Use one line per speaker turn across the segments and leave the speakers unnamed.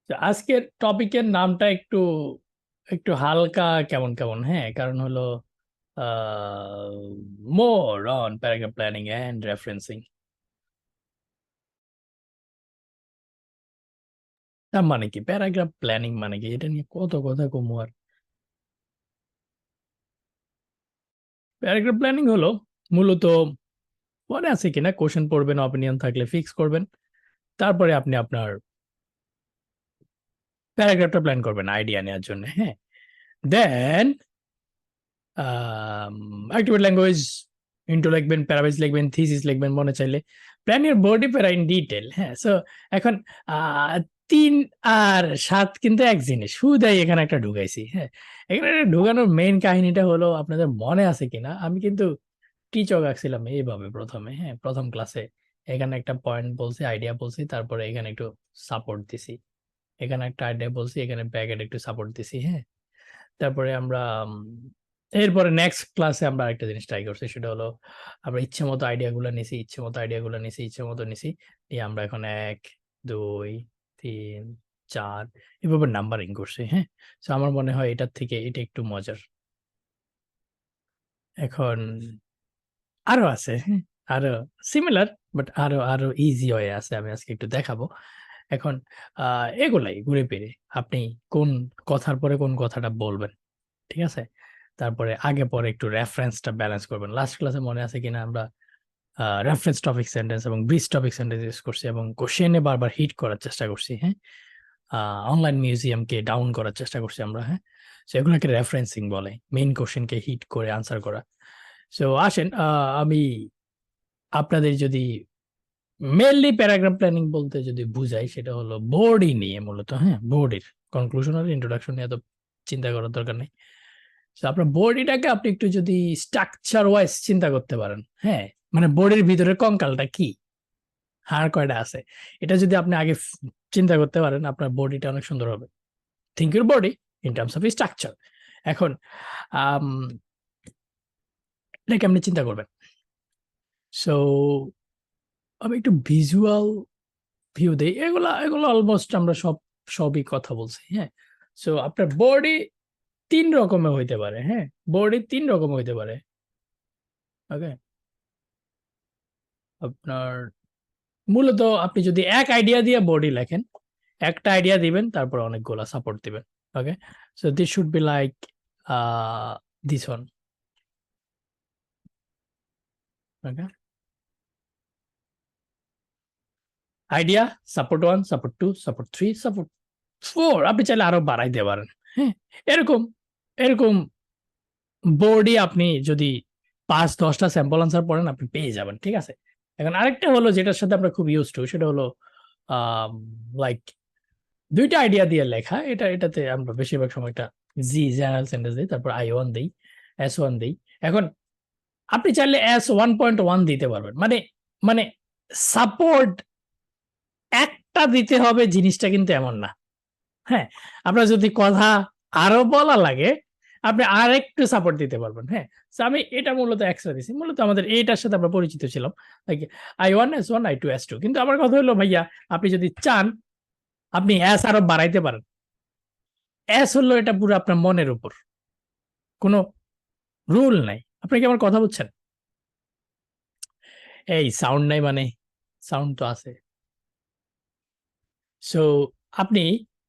তো আজকের টপিকের নামটা একটু একটু হালকা কেমন কেমন, হ্যাঁ, কারণ হলো more on paragraph planning and referencing. তার মানে কি প্যারাগ্রাফ প্ল্যানিং মানে কি, এটা নিয়ে কত কথা কমু আর। প্যারাগ্রাফ প্ল্যানিং হলো মূলত, মনে আছে কিনা, কোশ্চেন পড়বেন, অপিনিয়ন থাকলে ফিক্স করবেন, তারপরে আপনি আপনার প্যারাগ্রাফটা প্ল্যান করবেন আইডিয়া নেওয়ার জন্য, হ্যাঁ। দেন অ্যাক্টিভেট ল্যাঙ্গুয়েজ ইন্ট্রো লিখবেন, প্যারাবেস লিখবেন, থিসিস লিখবেন মনে চাইলে, প্ল্যান ইউর বডি প্যারা ইন ডিটেল, হ্যাঁ। সো এখন আহ, 3 আর 7 কিন্তু এক জিনিস, হুদাই এখানে একটা ঢুকাইছি, হ্যাঁ। এখানে একটা ঢুকানোর মেইন কাহিনীটা হলো, আপনাদের মনে আছে কিনা, আমি কিন্তু টিচক আঁকছিলাম এইভাবে প্রথমে, হ্যাঁ, প্রথম ক্লাসে। এখানে একটা পয়েন্ট বলছি, আইডিয়া বলছি, তারপরে এখানে একটু সাপোর্ট দিছি, এখানে একটা আইডিয়া বলছি, এখানে ব্যাকেট একটু সাপোর্ট দিছি, হ্যাঁ। তারপরে আমরা এরপরে নেক্সট ক্লাসে আমরা একটা জিনিস ট্রাই করছি, সেটা হলো আমরা ইচ্ছে মতো আইডিয়া গুলো নিছি, ইচ্ছে মতো আইডিয়া গুলো নিছি, ইচ্ছে মতো নিছি, নিয়ে আমরা এখন 1 2 3 4 এভাবে নাম্বারিং করছি, হ্যাঁ। তো আমার মনে হয় এটার থেকে এটা একটু মজার। এখন আরো আছে, হ্যাঁ, আরো সিমিলার, বাট আরো আরো ইজি হয়ে আছে, আমি আজকে একটু দেখাবো। এখন এগুলাই ঘুরে ফিরে আপনি কোন কথার পরে কোন কথাটা বলবেন, ঠিক আছে। তারপরে আগে পরে একটু রেফারেন্সটা ব্যালেন্স করবেন। লাস্ট ক্লাসে মনে আছে কিনা, আমরা রেফারেন্স টপিক সেন্টেন্স এবং ব্রিজ টপিক সেন্টেন্স ইউজ করছি এবং কোশ্চেনে বারবার হিট করার চেষ্টা করছি, হ্যাঁ। অনলাইন মিউজিয়ামকে ডাউন করার চেষ্টা করছি আমরা, হ্যাঁ। সো এগুলোকে রেফারেন্সিং বলে, মেইন কোশ্চেনকে হিট করে আনসার করা। সো আসেন, আমি আপনাদের যদি মেনলি প্যারাগ্রাফ প্ল্যানিং বলতে যদি বুঝাই, সেটা হলো বোর্ডই নিয়ে মূলত, হ্যাঁ। বোর্ডের কনক্লুশন আর ইন্ট্রোডাকশন নিয়ে এত চিন্তা করার দরকার নেই। তো আপনার বডিটাকে আপনি একটু যদি স্ট্রাকচার ওয়াইজ চিন্তা করতে পারেন, হ্যাঁ, মানে বডির ভিতরে কঙ্কালটা কি, হাড় কয়টা আছে, এটা যদি আপনি আগে চিন্তা করতে পারেন, আপনার বডিটা অনেক সুন্দর হবে। Think your body in terms of structure. এখন আম, এটা কেমনি চিন্তা করবেন? সো আমি একটু ভিজুয়াল ভিউ দেই, এগুলা এগুলো অলমোস্ট আমরা সবই কথা বলছি, হ্যাঁ। সো আপনার বডি 3 রকমের হইতে পারে, হ্যাঁ। বডি 3 রকম হইতে পারে, ওকে। আপনার মূলত আপনি যদি এক আইডিয়া দিয়ে বডি লেখেন, একটা আইডিয়া দিবেন, তারপর অনেকগুলা সাপোর্ট দিবেন, okay. So this should be like this one, okay. Idea, support 1, support 2, support 3, support 4, আপনি চাইলে আরো বাড়াইতে পারেন, হ্যাঁ। এরকম এরকম বোর্ডই আপনি যদি 5-10টা স্যাম্পল আনসার পড়েন, আপনি পেয়ে যাবেন, ঠিক আছে। এখন আরেকটা হলো যেটার সাথে আমরা খুব ইউজ টু, সেটা হলো লাইক 2টা আইডিয়া দিয়ে লেখা, এটাতে আমরা বেশিরভাগ সময়টা জেনারেল সেন্টেন্স দিই, তারপর I1 দিই, S1 দিই। এখন আপনি চাইলে S1.1 দিতে পারবেন, মানে মানে সাপোর্ট একটা দিতে হবে জিনিসটা কিন্তু এমন না, হ্যাঁ। আপনার যদি কথা আরো বলা লাগে, আপনি আরেকটু সাপোর্ট দিতে পারবেন, হ্যাঁ। So আমি এটা মূলত এক্সট্রা দিছি, মূলত আমাদের এটার সাথে আমরা পরিচিত ছিলাম, I1 S1 I2 S2। কিন্তু আমার কথা হলো ভাইয়া, আপনি যদি চান, আপনি এস আরো বাড়াইতে পারেন। এস হলো এটা পুরো আপনার মনের উপর, কোনো রুল নাই। আপনি কি আমার কথা বুঝছেন? এই সাউন্ড নাই মানে, সাউন্ড তো আছে। সো আপনি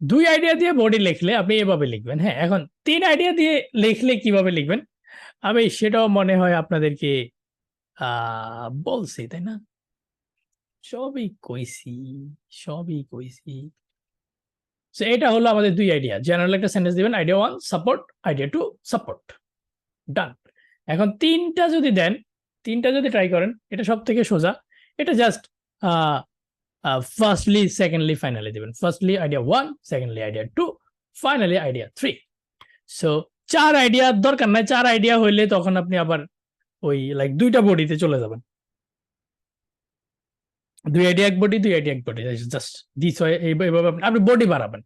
2 আইডিয়া দিয়ে বডি লিখলে আপনি এভাবে লিখবেন, হ্যাঁ। এখন 3 আইডিয়া দিয়ে লিখলে কিভাবে লিখবেন, আমি সেটাও মনে হয় আপনাদেরকে বলছি, তাই না? সবই কইছি, সবই কইছি। সো এটা হলো আমাদের 2 আইডিয়া, জেনারেল একটা সেন্টেন্স দিবেন, আইডিয়া 1 সাপোর্ট, আইডিয়া 2 সাপোর্ট, ডান। এখন 3টা যদি দেন, 3টা যদি ট্রাই করেন, এটা সব থেকে সোজা। এটা জাস্ট ফার্স্টলি, সেকেন্ডলি, ফাইনালি দিবেন। Firstly idea 1, secondly idea 2, finally idea 3। So 4 idea দরকার নাই, 4 আইডিয়া হইলে তখন আপনি আবার ওই লাইক 2টা বডিতে চলে যাবেন। 2 আইডিয়া এক বডি, 2 আইডিয়া এক বডি, জাস্ট দিস হয়। এইভাবে আপনি বডি বাড়াবেন।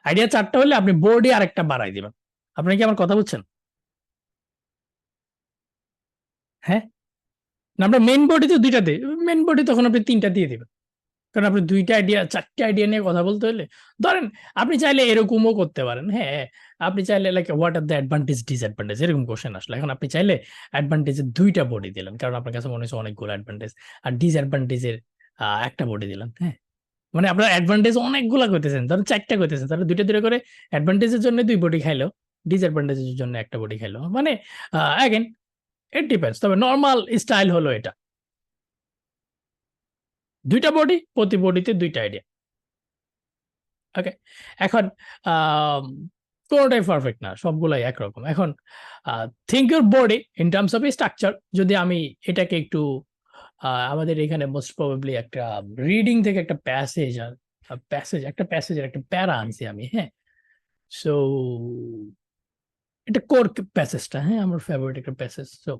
আইডিয়া 4টা হলে আপনি বডি আরেকটা বাড়াই দিবেন। আপনি কি আমার কথা বুঝছেন? হ্যাঁ, না, আমরা মেন বডি তো 2টা দিই, মেন বডি তখন আপনি 3টা দিয়ে দিবেন। কারণ আপনি ২ টা আইডিয়া ৪ টা আইডিয়া নিয়ে কথা বলতে হলে ধরেন আপনি চাইলে এরকমও করতে পারেন। হ্যাঁ, আপনি চাইলে like what are the advantage disadvantage এরকম কোয়েশ্চেন আসলো। এখন আপনি চাইলে অ্যাডভান্টেজ এর ২ টা বডি দিলেন। কারণ আপনার কাছে মনে হচ্ছে অনেকগুলো অ্যাডভান্টেজ। আর ডিসঅ্যাডভান্টেজ এর ১ টা বডি দিলেন। হ্যাঁ? মানে আপনার অ্যাডভান্টেজ অনেকগুলা কইতেছেন। ধরেন ৪ টা কইতেছেন। তাহলে ২ টা, ২ টা করে অ্যাডভান্টেজ এর জন্য ২ বডি খাইলো। ডিসঅ্যাডভান্টেজ এর জন্য ১ টা বডি খাইলো। মানে এগেইন ইট ডিপেন্ডস। তবে নরমাল স্টাইল হলো এটা। ২ টা বডি, প্রতি বডিতে ২ টা আইডিয়া। ওকে। এখন আম কোনটাই পারফেক্ট না। সবগুলাই একরকম। এখন think your body in terms of structure যদি আমি এটাকে একটু আমাদের এখানে মোস্ট প্রবাবলি একটা রিডিং থেকে একটা প্যাসেজ একটা প্যাসেজের একটা প্যারা আনছি আমি, হ্যাঁ? সো এটা কোর প্যাসেজটা, হ্যাঁ? আমার ফেভারিট একটা প্যাসেজ। সো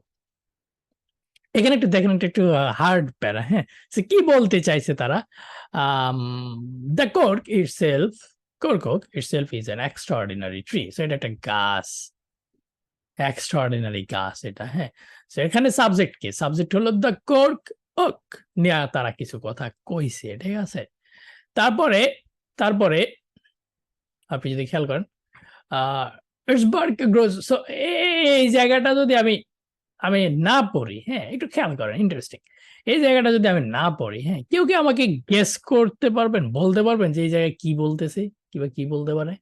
এখানে একটু দেখেন এটা একটু হার্ড প্যারা, হ্যাঁ? সো কি বলতে চাইছে তারা? Um the cork itself is an extraordinary tree. সো এটা একটা গাছ। এক্সট্রাঅর্ডিনারি গাছ এটা, হ্যাঁ? সো এখানে সাবজেক্ট কি? সাবজেক্ট হলো দ্য cork oak নিয়া তারা কিছু কথা কইছে, ঠিক আছে? তারপরে তারপরে আপনি যদি খেয়াল করেন আ its bark grows সো এই জায়গাটা যদি আমি আমি না পড়ি, হ্যাঁ? একটু খেয়াল করেন ইন্টারেস্টিং। এই জায়গাটা যদি আমি না পড়ি, হ্যাঁ? কেউ কি আমাকে গেস করতে পারবেন? বলতে পারবেন যে এই জায়গায় কি বলতেছে? কিংবা কি বলতে পারে?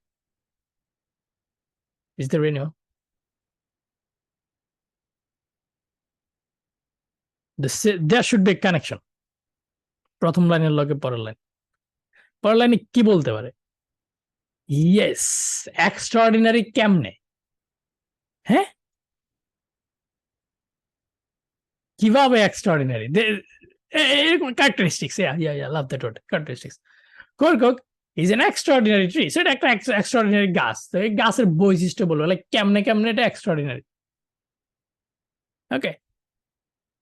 Is there anyone? There should be a connection. ১ম লাইনের লগে পরের লাইন। পরের লাইনে কি বলতে পারে? ইয়েস! এক্সট্রাঅর্ডিনারি কেমনে? হ্যাঁ? কিভাবে এক্সট্রাঅর্ডিনারি? এরকম characteristics yeah, love that word, characteristics. Cork is an extraordinary tree. So এটা একটা extraordinary গাছ। তো এই গাছের বৈশিষ্ট্য বলবো। লাইক কেমনে এটা extraordinary? ওকে?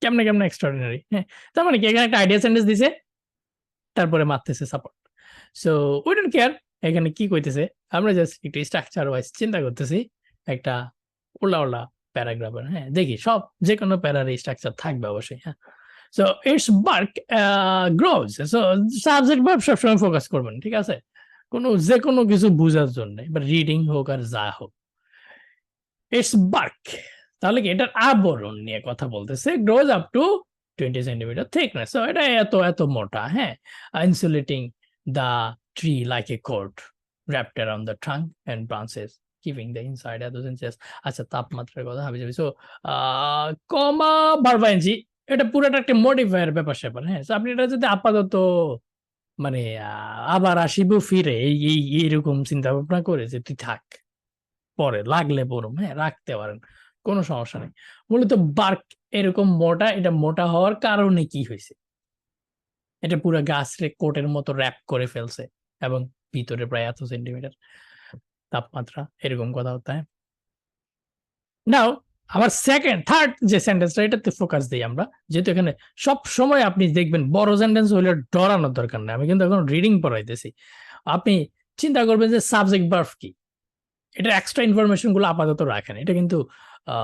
কেমনে extraordinary? হ্যাঁ? তার মানে কি এখানে একটা আইডিয়া সেন্টেন্স দিছে, তারপরে মারতেছে support. So we don't care এখানে কি কইতেছে। আমরা জাস্ট একটু স্ট্রাকচার ওয়াইজ চিন্তা করতেছি। একটা উল্টা প্যারাগ্রাফের, হ্যাঁ? দেখি সব যেকোনো প্যারার স্ট্রাকচার থাকবে অবশ্যই, হ্যাঁ? So it's bark grows. So subject verb সবসময় ফোকাস করবেন, ঠিক আছে? যেকোনো কিছু বুঝার জন্যে বা রিডিং হোক আর যা হোক। ইটস বার্ক তাহলে কি এটার আবরণ নিয়ে কথা বলতেছে। Grows up to 20 centimetre thickness. So এটা এত মোটা, হ্যাঁ? Insulating the tree like a coat wrapped around the trunk and branches keeping the inside এত ইঞ্চেস। আচ্ছা তাপমাত্রার কথা হাবিজাবি। সো কমা বারবাইনজি এটা পুরোটা একটা মডিফায়ার ব্যাপার-স্যাপার, হ্যাঁ? সো আপনি এটা যদি আপাতত মানে আবার আসিব ফিরে এইরকম চিন্তা ভাবনা করে যে তুই থাক। পরে লাগলে পড়ুম, হ্যাঁ? রাখতে পারেন। কোন সমস্যা নাই। মূলত বার্ক এরকম মোটা, এটা মোটা হওয়ার কারণে কি হইছে? এটা পুরা গাছরে কোটের মতো র‍্যাপ করে ফেলছে এবং ভিতরে প্রায় এত সেন্টিমিটার তাপমাত্রা এরকম কথাবার্তা, হ্যাঁ? নাও আমার থার্ড যে সেন্টেন্সটা এটাতে ফোকাস দেই আমরা। যেহেতু এখানে সবসময় আপনি দেখবেন বড় সেন্টেন্স হইলে ডরানোর দরকার নাই। আমি কিন্তু এখন রিডিং পড়াইতেছি। আপনি চিন্তা করবেন যে সাবজেক্ট ভার্ব কি? এটার এক্সট্রা ইনফরমেশন গুলো আপাতত রাখেন। এটা কিন্তু আ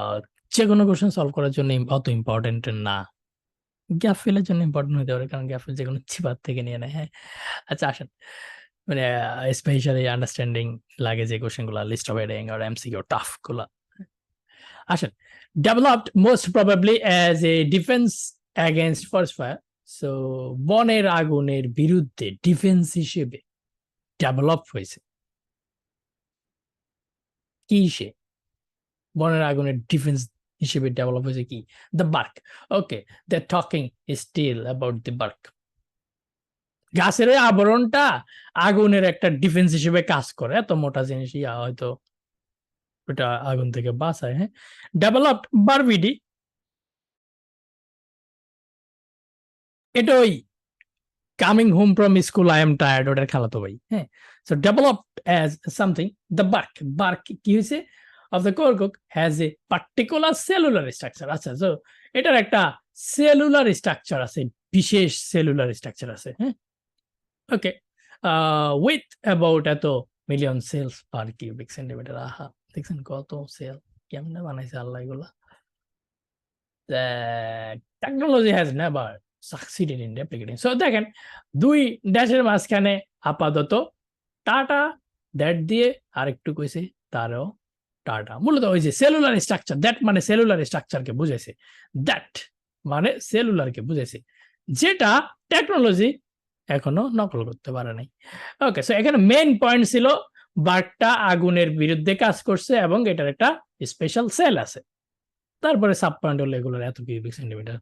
যেকোনো কোয়েশ্চেন সলভ করার জন্য অত ইম্পোর্টেন্ট না। গ্যাপ ফিল এর জন্য ইম্পোর্টেন্ট হইতে পারে। কারণ গ্যাপ ফিল যেকোনো চিপার থেকে নিয়ে নেয়, হ্যাঁ? আচ্ছা আসেন। মানে স্পেশালি আন্ডারস্ট্যান্ডিং লাগে যে কোয়েশ্চেন গুলা লিস্ট অফ হেডিং আর এমসিকিউ টাফ গুলা। আসেন। Developed most probably as a defence against forest fire. So বনের আগুনের বিরুদ্ধে ডিফেন্স হিসেবে ডেভেলপ হইছে। কিসে? বনের আগুনের ডিফেন্স হিসেবে ডেভেলপ হয়েছে কি? The bark. Okay, the talking still about the bark. গাছের ওই আবরণটা আগুনের একটা ডিফেন্স হিসেবে কাজ করে। এত মোটা জিনিস হয়তো ওটা আগুন থেকে বাঁচায়, হ্যাঁ? ডেভেলপড বারবিডি এটা ওই coming home from school I am tired ওটার খালাতো ভাই, হ্যাঁ? So developed as something the bark কি হইছে? Of the cork has a particular cellular structure. আচ্ছা, সো এটার একটা সেলুলার স্ট্রাকচার আছে, বিশেষ সেলুলার স্ট্রাকচার আছে, হ্যাঁ? ওকে। উইথ অ্যাবাউট এত million cells per cubic centimetre. আহা! দেখছেন কত সেল? কেমনে বানাইছে আল্লাহ এগুলা? Technology has never succeeded in replicating. So দেখেন 2 ড্যাশের মাঝখানে আপাতত টাটা দ্যাট দিয়ে আরেকটু কইছে তারও টাটা, মূলত ওই যে সেলুলার স্ট্রাকচার, দ্যাট মানে সেলুলার স্ট্রাকচারকে বুঝাইছে, দ্যাট মানে সেলুলারকে বুঝাইছে, যেটা টেকনোলজি এখনো নকল করতে পারে নাই। ওকে, সো এখানে মেইন পয়েন্ট ছিল বার্কটা আগুনের বিরুদ্ধে কাজ করছে এবং এটার একটা স্পেশাল সেল আছে। তারপরে সাব পয়েন্ট হলো এগুলোর এত কিউবিক সেন্টিমিটার,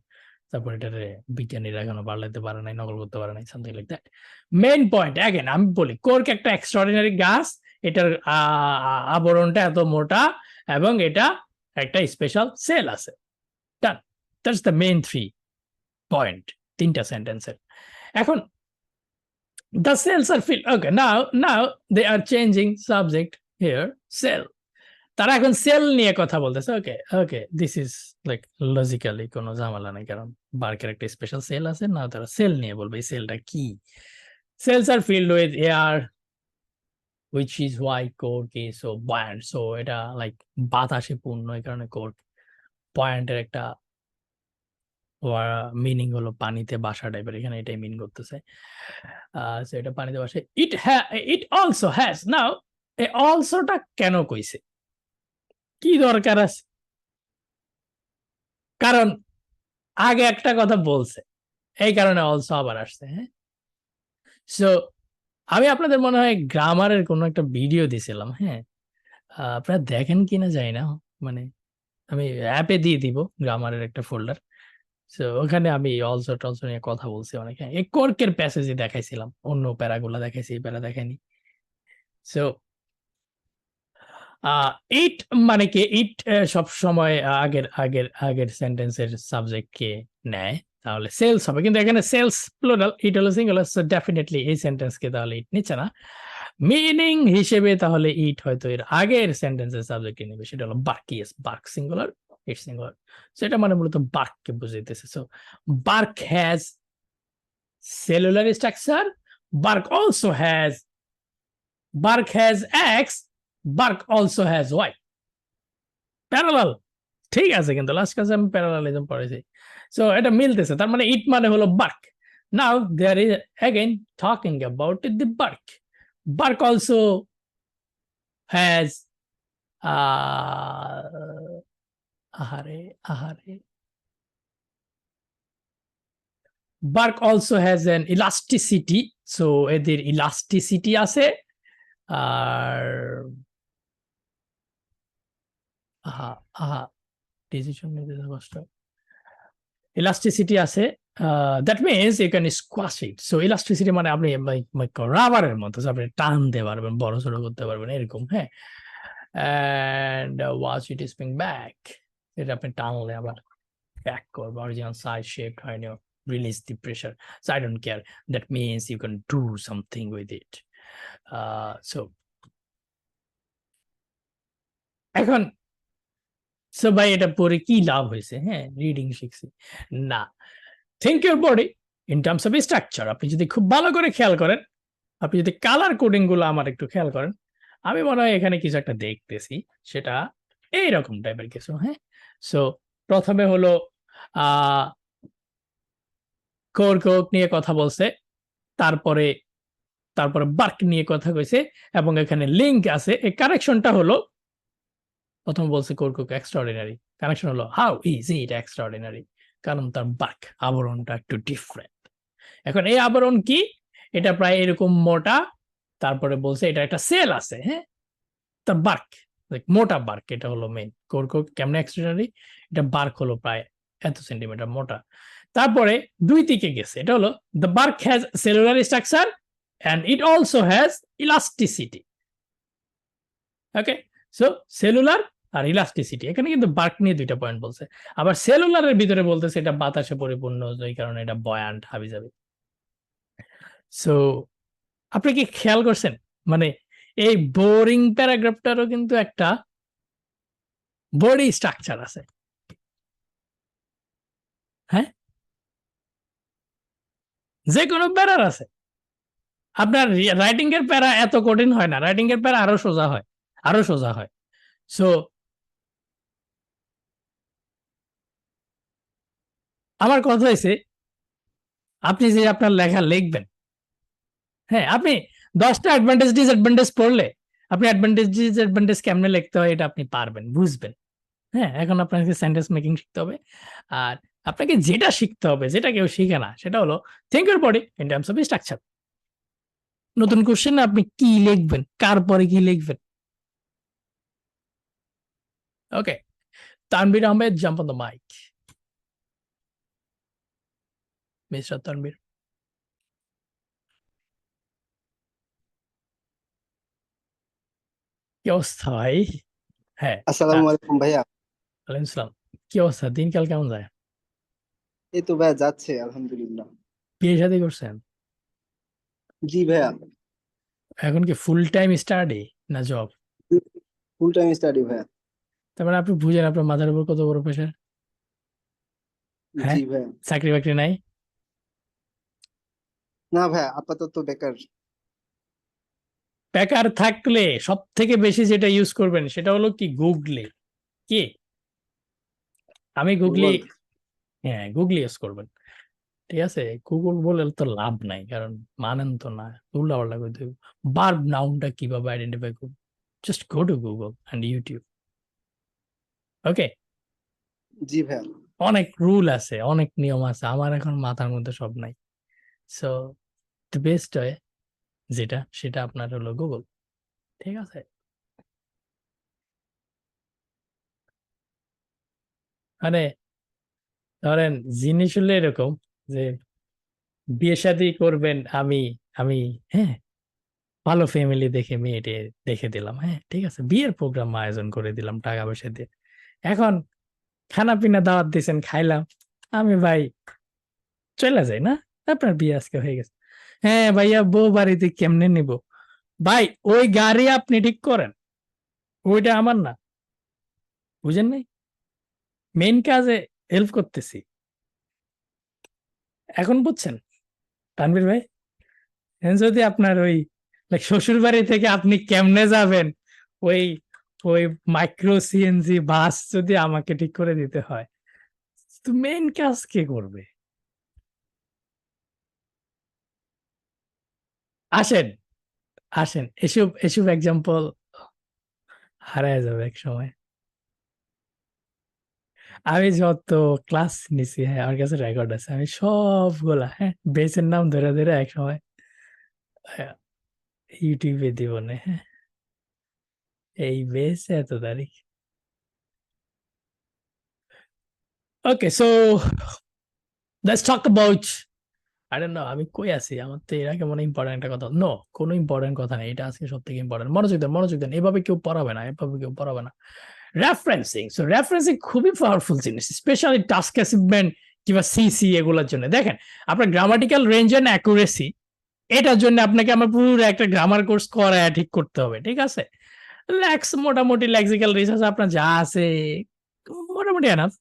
তারপরে এটারে বিজ্ঞানীরা এখনো বাড়লাইতে পারে নাই, নকল করতে পারে নাই, something like that. Main point again আমি বলি, কোর্ক একটা এক্সট্রাঅর্ডিনারি গাছ, এটার আবরণটা এত মোটা এবং এটা একটা স্পেশাল সেল আছে। ডান, দ্যাটস দ্য মেইন 3 পয়েন্ট, 3টা সেন্টেন্সের। এখন the cells are filled. Okay, now they are changing subject here, cell. তারা এখন সেল নিয়ে কথা বলতেছে। ওকে ওকে, দিস ইজ লাইক লজিক্যালি কোনো ঝামেলা নাই, কারণ বার্কের একটা স্পেশাল সেল আছে, না তারা সেল নিয়ে বলবে। এই সেলটা কি? Cells are filled with air which is why cork is so buoyant. So এটা লাইক বাতাসে পূর্ণ, এই কারণে cork buoyant-এর একটা মিনিং হলো পানিতে বাসা টাইপের, এখানে এটাই মিন করতেছে। সো এটা পানিতে বাসে। ইট অলসো হ্যাজ, নাও এই অলসোটা কেন কইছে, কি দরকার আছে? কারণ আগে একটা কথা বলছে, এই কারণে অলসো আবার আসছে। হ্যাঁ, সো আমি আপনাদের মনে হয় গ্রামারের কোনো একটা ভিডিও দিছিলাম। হ্যাঁ, আপনারা দেখেন কিনা জানি না, মানে আমি অ্যাপে দিয়ে দিব গ্রামারের একটা ফোল্ডার। সো ওখানে আমি অলসো টলসো নিয়ে কথা বলছি অনেক। হ্যাঁ, এই কোর্কের প্যাসেজে দেখাইছিলাম, অন্য প্যারাগুলা দেখাইছি, এই প্যারা দেখাইনি। সো ইট মানে কি, ইট সব সময় আগের আগের আগের সেন্টেন্সের সাবজেক্টকে নেয়, তাহলে সেলস হবে। কিন্তু এখানে সেলস প্লুরাল, ইট হলো সিঙ্গুলার, সো ডেফিনেটলি এই সেন্টেন্সকে তাহলে ইট নিচ্ছে না। মিনিং হিসেবে তাহলে ইট হয়তো এর আগের সেন্টেন্সের সাবজেক্টকে নেবে, সেটা হলো bark. Yes, bark singular, it singular. So এটা মানে মূলত বার্ককে বুঝাইতেছে। So bark has cellular structure, bark also has, bark has X, bark also has Y. Parallel, ঠিক আছে, কিন্তু লাস্ট ক্লাসে আমি প্যারালালিজম পড়েছি। সো এটা মিলতেছে, তার মানে ইট মানে হলো bark. Now there is again talking about the bark. Bark also has আহারে আহারে, bark also has an elasticity. So এদের ইলাস্টিসিটি আছে, আর ডিসিশন নিতে কষ্ট, ইলাস্টিসিটি আছে। That means you can squash it. So elasticity মানে আপনি রাবারের মতো, আপনি টানতে পারবেন, বড় ছোট করতে পারবেন, এরকম। হ্যাঁ, and watch it spring back, এটা আপনি টানলে আবার ব্যাক করবে, অরিজিনাল সাইজ শেপ হয় না, release the pressure. So I don't care, that means you can do something with it. So এখন সো ভাই এটা পড়ে কি লাভ হয়েছে? হ্যাঁ, রিডিং শিখছি না। Think your body in terms of structure. আপনি যদি খুব ভালো করে খেয়াল করেন, আপনি যদি কালার কোডিং গুলো আমার একটু খেয়াল করেন, আমি মনে হয় এখানে কিছু একটা দেখতেছি, সেটা এইরকম টাইপের কিছু। হ্যাঁ, সো প্রথমে হলো কোক নিয়ে কথা বলছে, তারপরে তারপরে বার্ক নিয়ে কথা কইছে, এবং এখানে লিঙ্ক আছে। এই কানেকশনটা হলো, প্রথম বলছে কোক এক্সট্রাঅর্ডিনারি, কানেকশন হলো হাউ ইজ ইট এক্সট্রাঅর্ডিনারি, কারণ তার বার্ক আবরণটা একটু ডিফারেন্ট। এখন এই আবরণ কি? এটা প্রায় এরকম মোটা, তারপরে বলছে এটা একটা সেল আছে। হ্যাঁ, তার বার্ক মোটা বার্ক, এটা হলো মেইন। কোর্ক কেমনে এক্সট্রাঅর্ডিনারি, এটা বার্ক হলো প্রায় এত সেন্টিমিটার মোটা। তারপরে 2 দিকে গেছে, এটা হলো the bark has cellular structure and it also has elasticity. Okay, so cellular আর ইলাস্টিসিটি, এখানে কিন্তু বার্ক নিয়ে 2টা পয়েন্ট বলছে। আবার সেলুলারের ভিতরে বলতেছে এটা বাতাসে পরিপূর্ণ, এই কারণে এটা বয়ান্ট, হাবিজাবি। সো আপনি কি খেয়াল করছেন, মানে এই বোরিং প্যারাগ্রাফটারও কিন্তু একটা বডি স্ট্রাকচার আছে। হ্যাঁ, যে কোনো প্যারার আছে। আপনার রাইটিং এর প্যারা এত কঠিন হয় না, রাইটিং এর প্যারা আরো সোজা হয়, আরো সোজা হয়। সো আমার কথা হয়েছে, আপনি যে আপনার লেখা লিখবেন, হ্যাঁ, আপনি 10টা অ্যাডভান্টেজ ডিসঅ্যাডভান্টেজ পড়লে আপনি অ্যাডভান্টেজ ডিসঅ্যাডভান্টেজ কেমনে লিখতে হয় এটা আপনি পারবেন, বুঝবেন। হ্যাঁ, এখন আপনাকে সেন্টেন্স মেকিং শিখতে হবে। আর আপনাকে যেটা শিখতে হবে, যেটা কেউ শিখে না, সেটা হলো think your body in terms of structure. নতুন কোশ্চেন আপনি কি লিখবেন, কার পরে কি লিখবেন। Okay, Tanvir Ahmed, jump on the mic. Mister Tanvir. কি অবস্থা ভাই? হ্যাঁ,
আসসালামু আলাইকুম ভাইয়া।
ওয়ালাইকুম আসসালাম। কি অবস্থা, দিনকাল কেমন যায়?
এই তো ভাইয়া যাচ্ছে আলহামদুলিল্লাহ।
বিয়ে শাদী করছেন?
জি ভাইয়া।
এখন কি ফুল টাইম স্টাডি না জব?
ফুল টাইম স্টাডি ভাইয়া।
তার মানে আপনি বুঝেন আপনার মাথার উপর কত বড় প্রেশার। হ্যাঁ,
জি ভাইয়া।
চাকরি বাকরি নাই?
না ভাইয়া, আপাতত বেকার।
বেকার থাকলে সব থেকে বেশি যেটা ইউজ করবেন সেটা হলো কি, গুগলি। কি? আমি গুগলি।
গুগল।
হ্যাঁ, গুগলি ইউজ করবেন। ঠিক আছে, গুগল বলে তো লাভ নাই, কারণ মানেন তো না, উল্টা পাল্টা করে দেব। বার্ব নাউনটা কিভাবে আইডেন্টিফাই করব? Just go to Google and YouTube. Okay.
জি ভাইয়া।
অনেক রুল আছে, অনেক নিয়ম আছে, আমার এখন মাথার মধ্যে সব নাই। সো দ্য বেস্ট হয় যেটা, সেটা আপনার হলো গুগল। ঠিক আছে। মানে ধরেন জিনিস হলো এরকম যে বিয়ে শাদী করবেন, আমি আমি হ্যাঁ, ভালো ফ্যামিলি দেখে মেয়েটে দেখে দিলাম, হ্যাঁ ঠিক আছে, বিয়ের প্রোগ্রাম আয়োজন করে দিলাম টাকা পয়সা দিয়ে। এখন খানা পিনা দাওয়াত দিয়েছেন, খাইলাম, আমি ভাই চলে যাই না, আপনার বিয়ে আজকে হয়ে গেছে। হ্যাঁ ভাইয়া, বউ বাড়িতে কেমনে নিব? ভাই ওই গাড়ি আপনি ঠিক করেন, ওইটা আমার না, বুঝেন নাই? মেইন কাজে হেল্প করতেছি, এখন বুঝছেন তানভীর ভাই? যদি আপনার ওই শ্বশুর বাড়ি থেকে আপনি কেমনে যাবেন, ওই ওই মাইক্রো সিএনজি বাস যদি আমাকে ঠিক করে দিতে হয়, তো মেইন কাজ কে করবে? আসেন, আসেন, এসব এসব এক্সাম্পল হারায় যাবে এক সময়। আমি যত ক্লাস নিছি, হ্যাঁ আমার কাছে রেকর্ড আছে, আমি সবগুলা হ্যাঁ বেচের নাম ধরে ধরে এক সময় ইউটিউবে দিব না, হ্যাঁ এই বেচ এত তারিখ। Okay, so let's talk about, I don't know আমি কই আছি, আমার তো এর আগে মনে ইম্পর্টেন্ট একটা কথা, নো কোনো ইম্পর্টেন্ট কথা নেই, এটা আজকে সব থেকে ইম্পর্টেন্ট। মনোযোগ দেন, মনোযোগ দেন, এভাবে কেউ পড়াবে না, এভাবে কেউ পড়াবে না। রেফারেন্সিং, সো রেফারেন্সিং খুবই পাওয়ারফুল জিনিস, স্পেশালি টাস্ক অ্যাচিভমেন্ট কিংবা সিসি এগুলোর জন্য। দেখেন, আপনার গ্রামাটিক্যাল রেঞ্জ এন্ড অ্যাকুরেসি, এটার জন্য আপনাকে আমার পুরো একটা গ্রামার কোর্স করায় ঠিক করতে হবে, ঠিক আছে? মোটামুটি লেক্সিক্যাল রিসার্চ আপনার যা আছে মোটামুটি এনাফ,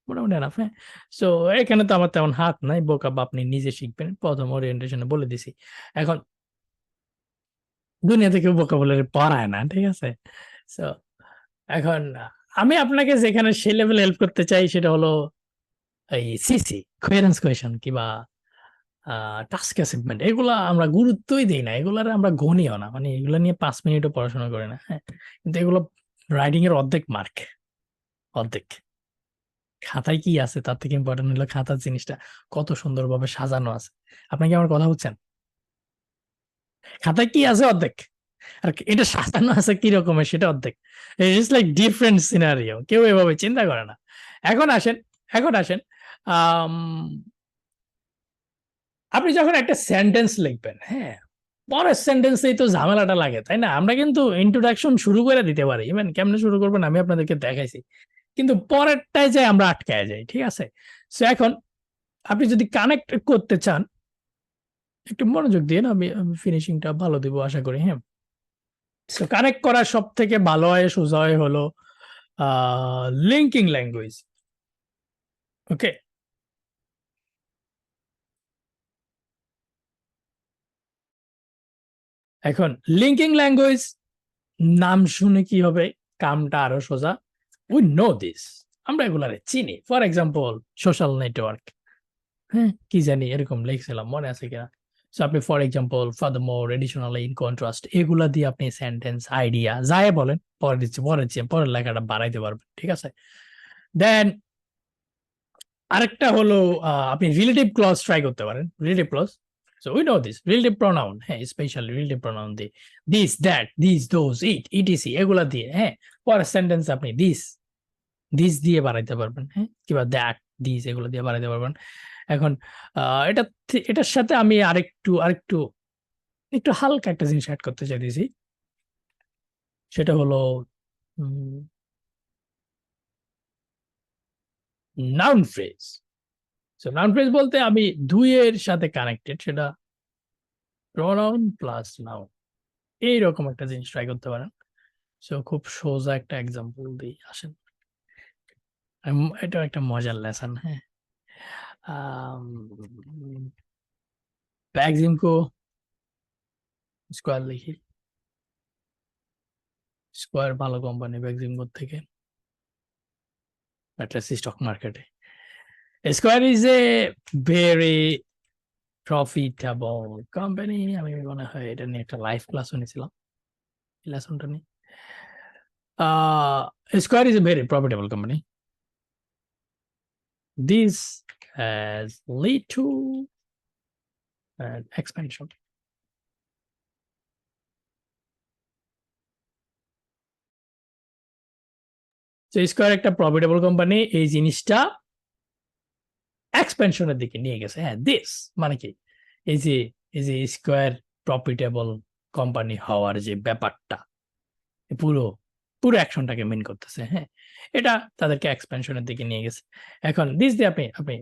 মোটামুটি এনাফ, হ্যাঁ। সো এখানে তো আমার তেমন হাত নাই, বোকা বা আপনি নিজে শিখবেন, প্রথম ওরিয়েন্টেশনে বলে দিছি। এখন দুনিয়াতে কেউ ভোকাবুলারি পড়ায় না, ঠিক আছে? সো এখন আমি আপনাকে যেখানে সে লেভেল হেল্প করতে চাই সেটা হলো এই সিসি, কোহেরেন্স কোয়েশন কিংবা টাস্ক অ্যাসাইনমেন্ট, এগুলা আমরা গুরুত্বই দিই না, এগুলার আমরা গণিও না, মানে এগুলো নিয়ে 5 মিনিটও পড়াশোনা করি না, হ্যাঁ। কিন্তু এগুলো রাইটিং এর অর্ধেক মার্ক, অর্ধেক। খাতায় কি আছে তার থেকে ইম্পর্টেন্ট হলো খাতার জিনিসটা কত সুন্দরভাবে সাজানো আছে। আপনি কি আমার কথা বুঝছেন? খাতায় কি আছে অর্ধেক, আর এটা সাজানো আছে কি রকমের সেটা অর্ধেক। ইটস লাইক ডিফারেন্ট সিনারিও, কেউ এভাবে চিন্তা করে না। এখন আসেন, এখন আসেন, আম, আপনি যখন একটা সেন্টেন্স লিখবেন, হ্যাঁ, পরের সেন্টেন্সেই তো ঝামেলাটা লাগে, তাই না? আমরা কিন্তু ইন্ট্রোডাকশন শুরু করে দিতে পারি, ইভেন কেমনে শুরু করবেন আমি আপনাদেরকে দেখাইছি, কিন্তু পরেরটায় যাই আমরা আটকায় যাই, ঠিক আছে? সো এখন আপনি যদি কানেক্ট করতে চান, একটু মনোযোগ দিয়ে, আমি ফিনিশিংটা ভালো দিব আশা করি, হ্যাঁ। সো কানেক্ট করার সব থেকে ভালো হয়, সোজা হয় হলো লিঙ্কিং ল্যাঙ্গুয়েজ। ওকে, এখন লিঙ্কিং ল্যাঙ্গুয়েজ নাম শুনে কি হবে, কামটা আরো সোজা। উই নো দিস, আমরা এগুলারে চিনি। ফর এক্সাম্পল সোশ্যাল নেটওয়ার্ক, হ্যাঁ কি জানি এরকম লিখছিলাম, মনে আছে কিনা। সো আপনি for example, ফার্দারমোর, additionally, in contrast, এগুলা দিয়ে আপনি সেন্টেন্স আইডিয়া যাই বলেন পরের লেখাটা বাড়াইতে পারবেন, ঠিক আছে। দেন আরেকটা হলো আপনি রিলেটিভ ক্লজ ট্রাই করতে পারেন। Relative clause, so we know this relative pronoun, হ্যাঁ স্পেশালি রিলেটিভ প্রোনাউন দিয়ে this, that, this, those, it, etc এগুলা দিয়ে, হ্যাঁ পরের সেন্টেন্স আপনি দিস দিয়ে বাড়াইতে পারবেন, হ্যাঁ কিংবা দ্যাট, দিস এগুলো দিয়ে বাড়াইতে পারবেন। এখন এটার সাথে আমি আরেকটু একটু হালকা একটা জিনিস অ্যাড করতে চাইতেছি, সেটা হলো noun phrase. So noun phrase বলতে আমি দুইয়ের সাথে কানেক্টেড, সেটা প্রোনাউন প্লাস নাউন, এইরকম একটা জিনিস ট্রাই করতে পারেন। সো খুব সোজা একটা এক্সাম্পল দিই, আসেন। এটা একটা মজার লেসন, হ্যাঁ। बैक्सिम को স্কয়ার লিখি, স্কয়ার ভালো কোম্পানি ব্যাক্সিম থেকে, অ্যাটলিস্ট স্টক মার্কেটে। Square is a very profitable company. আমি মনে হয় এটা নিয়ে একটা লাইভ ক্লাস শুনেছিলাম, লেসনটা নিয়ে। Square is a very profitable company. This has led to an expansion. তো স্কয়ার একটা প্রফিটেবল কোম্পানি, এই জিনিসটা এক্সপেনশনের দিকে নিয়ে গেছে। হ্যাঁ দিস মানে কি, এই যে স্কয়ার প্রফিটেবল কোম্পানি হওয়ার যে ব্যাপারটা, পুরো পুরো অ্যাকশনটাকে মিন করতেছে, হ্যাঁ এটা তাদেরকে এক্সপেনশনের দিকে নিয়ে গেছে। এখন দিস দিয়ে আপনি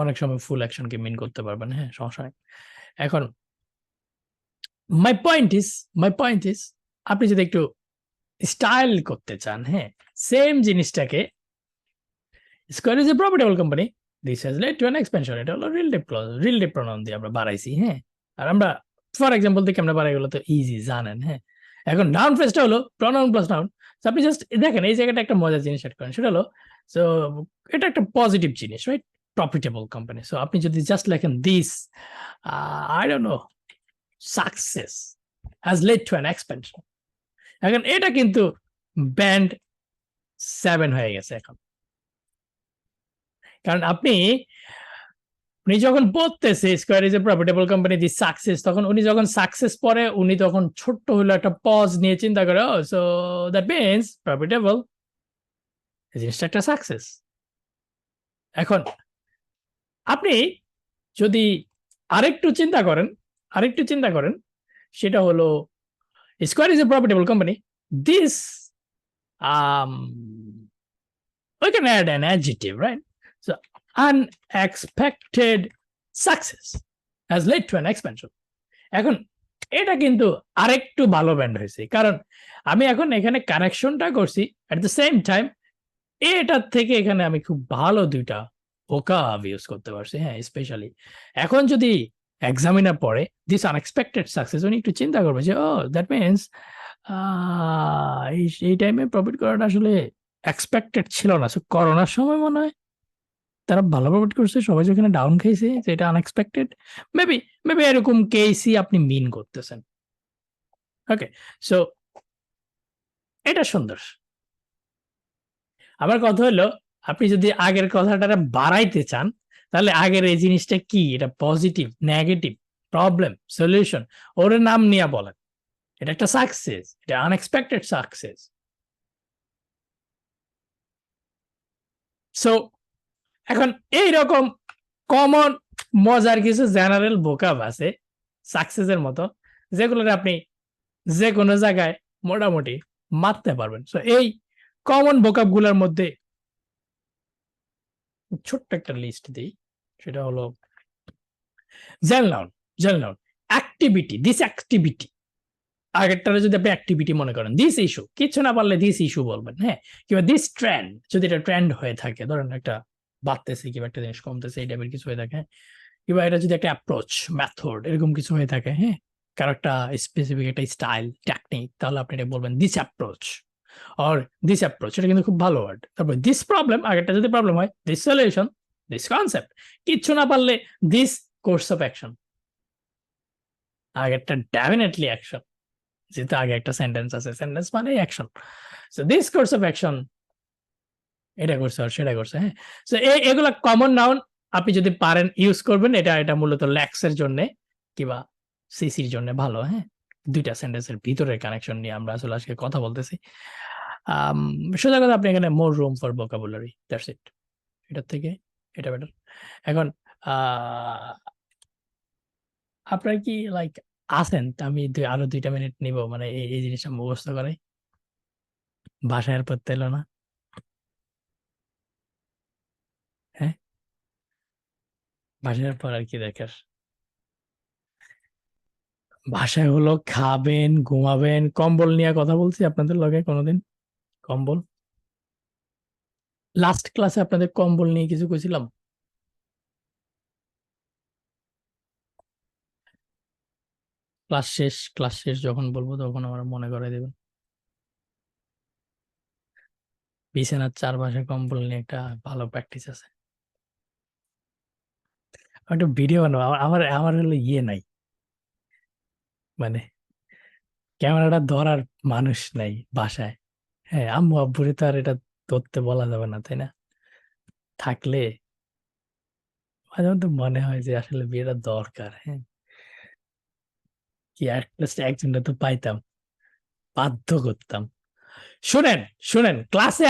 অনেক সময় ফুল অ্যাকশনকে মিন করতে পারবেন, হ্যাঁ সমস্যা নেই। এখন মাই পয়েন্ট ইজ আপনি যদি একটু স্টাইল করতে চান, হ্যাঁ সেম জিনিসটাকে, square is a profitable company, this has led to an expansion, এটা হলো রিলেটিভ ক্লজ, রিলেটিভ প্রোনাউন দিয়ে আমরা বাড়াইছি, হ্যাঁ। আর আমরা ফর এক্সাম্পল থেকে আমরা বাড়াই, গেলো তো ইজি জানেন, হ্যাঁ। এখন নাউন ফ্রেজটা হলো প্রোনাউন প্লাস নাউন। আপনি জাস্ট দেখেন এই জায়গাটা একটা মজার জিনিস অ্যাড করেন, সেটা হলো সো এটা একটা পজিটিভ জিনিস, রাইট, প্রফিটেবল কোম্পানি। সো আপনি যদি জাস্ট লেখেন this, I don't know, success has led to an expansion, এখন এটা কিন্তু ব্যান্ড 7 হয়ে গেছে এখন। কারণ আপনি যখন বলতেছে square is a profitable company the success, তখন উনি যখন সাকসেস পরে উনি তখন ছোট্ট হলো একটা পজ নিয়ে চিন্তা করে, সো দ্যাট মিনস প্রফিটেবল, জিনিসটা একটা সাকসেস। এখন আপনি যদি আরেকটু চিন্তা করেন, সেটা হলো square is a profitable company, this we can add an adjective, right? So unexpected success has led to an expansion. এখন এটা কিন্তু আরেকটু ভালো ব্যান্ড হয়েছে, কারণ আমি এখন এখানে কানেকশনটা করছি, এট দ্য সেম টাইম এটার থেকে এখানে আমি খুব ভালো দুইটা ভোকাব ইউজ করতে পারছি, হ্যাঁ স্পেশালি এখন যদি এক্সামিনার পড়ে দিস আনএক্সপেক্টেড সাকসেস, উনি একটু চিন্তা করবে যে ও দ্যাট মিনস এই টাইমে প্রফিট করাটা আসলে এক্সপেক্টেড ছিল না। সো করোনার সময় মনে হয় তারা ভালো প্রফিট করছে, সবাই যেখানে ডাউন খাইছে, যে এটা আনএক্সপেক্টেড, মেবি এরকম কেসই আপনি মিন করতেছেন। ওকে, সো এটা সুন্দর। আমার কথা হলো আপনি যদি আগের কথাটা বাড়াইতে চান, তাহলে আগের এই জিনিসটা কি, এটা পজিটিভ, নেগেটিভ, প্রবলেম, সলিউশন, ওর নাম নিয়ে বলেন, এটা একটা সাকসেস, এটা আনএক্সপেক্টেড সাকসেস। সো এখন এইরকম কমন মজার কিছু জেনারেল ভোকাব আছে সাকসেসের মতো, যেগুলোর আপনি যে কোনো জায়গায় মোটামুটি মারতে পারবেন। সো এই কমন ভোকাব গুলোর মধ্যে ছোট্ট একটা লিস্ট দিই, সেটা হলো general noun activity, this activity, আগেরটারে যদি আপনি অ্যাক্টিভিটি মনে করেন, দিস ইস্যু, কিছু না পারলে দিস ইস্যু বলবেন, হ্যাঁ কিংবা দিস ট্রেন্ড, যদি এটা ট্রেন্ড হয়ে থাকে, ধরেন একটা বাড়তেছে কিংবা একটা জিনিস কমতেছে, এই টাইপের কিছু হয়ে থাকে, কিংবা এটা যদি একটা অ্যাপ্রোচ, মেথড, এরকম কিছু হয়ে থাকে, হ্যাঁ কারো একটা স্পেসিফিক একটা স্টাইল, টেকনিক, তাহলে আপনি এটা বলবেন this approach or this approach, এটা কিন্তু খুব ভালো ওয়ার্ড। তারপর দিস প্রবলেম, আগেরটা যদি প্রবলেম হয় দিস সলিউশন, দিস কনসেপ্ট। কিচ্ছু না পারলে দিস কোর্স অফ অ্যাকশন, আগেরটা ডেফিনেটলি অ্যাকশন, যেহেতু আগে একটা সেন্টেন্স আছে, সেন্টেন্স মানে action. So this course of action এটা করছে আর সেটা করছে, হ্যাঁ। সো এগুলা কমন নাউন, আপনি যদি পারেন ইউজ করবেন। এটা মূলত ল্যাক্সের জন্য কিংবা সিসির জন্য ভালো, হ্যাঁ। দুইটা সেন্টেন্সের ভিতরের কানেকশন নিয়ে আমরা আসলে আজকে কথা বলতেছি। সোজা কথা, আপনি এখানে more room for vocabulary, that's it. এটার থেকে এটা বেটার। এখন আপনার কি লাইক আছেন? আমি আরো 2টা মিনিট নিব, মানে এই জিনিসটা মুখস্থ করাই, বাসায় আর পড়তে এলো না, হ্যাঁ। বাসায় পর আর কি দরকার? বাসায় হলো খাবেন, ঘুমাবেন। কম্বল নিয়ে কথা বলছি আপনাদের লগে কোনোদিন? কম্বল, লাস্ট ক্লাসে আপনাদের কম্বল নিয়ে কিছু কইছিলাম? ক্লাস শেষ যখন বলবো তখন আমার মনে করে দেবেন। বিছানার চারপাশে কম্বল নিয়ে একটা ভালো প্র্যাকটিস আছে। একটা ভিডিও বানাবো। আমার আমার হলো নাই, মানে ক্যামেরাটা ধরার মানুষ নাই বাসায়। হ্যাঁ, আম্মু আব্বুরে তো আর এটা ধরতে বলা যাবে না, তাই না? থাকলে মাঝে মধ্যে মনে হয় যে আসলে বিয়েটা দরকার, হ্যাঁ। কি অ্যাটলিস্ট একজনটা তো পাইতাম, বাধ্য করতাম। শুনেন শুনেন, ক্লাসে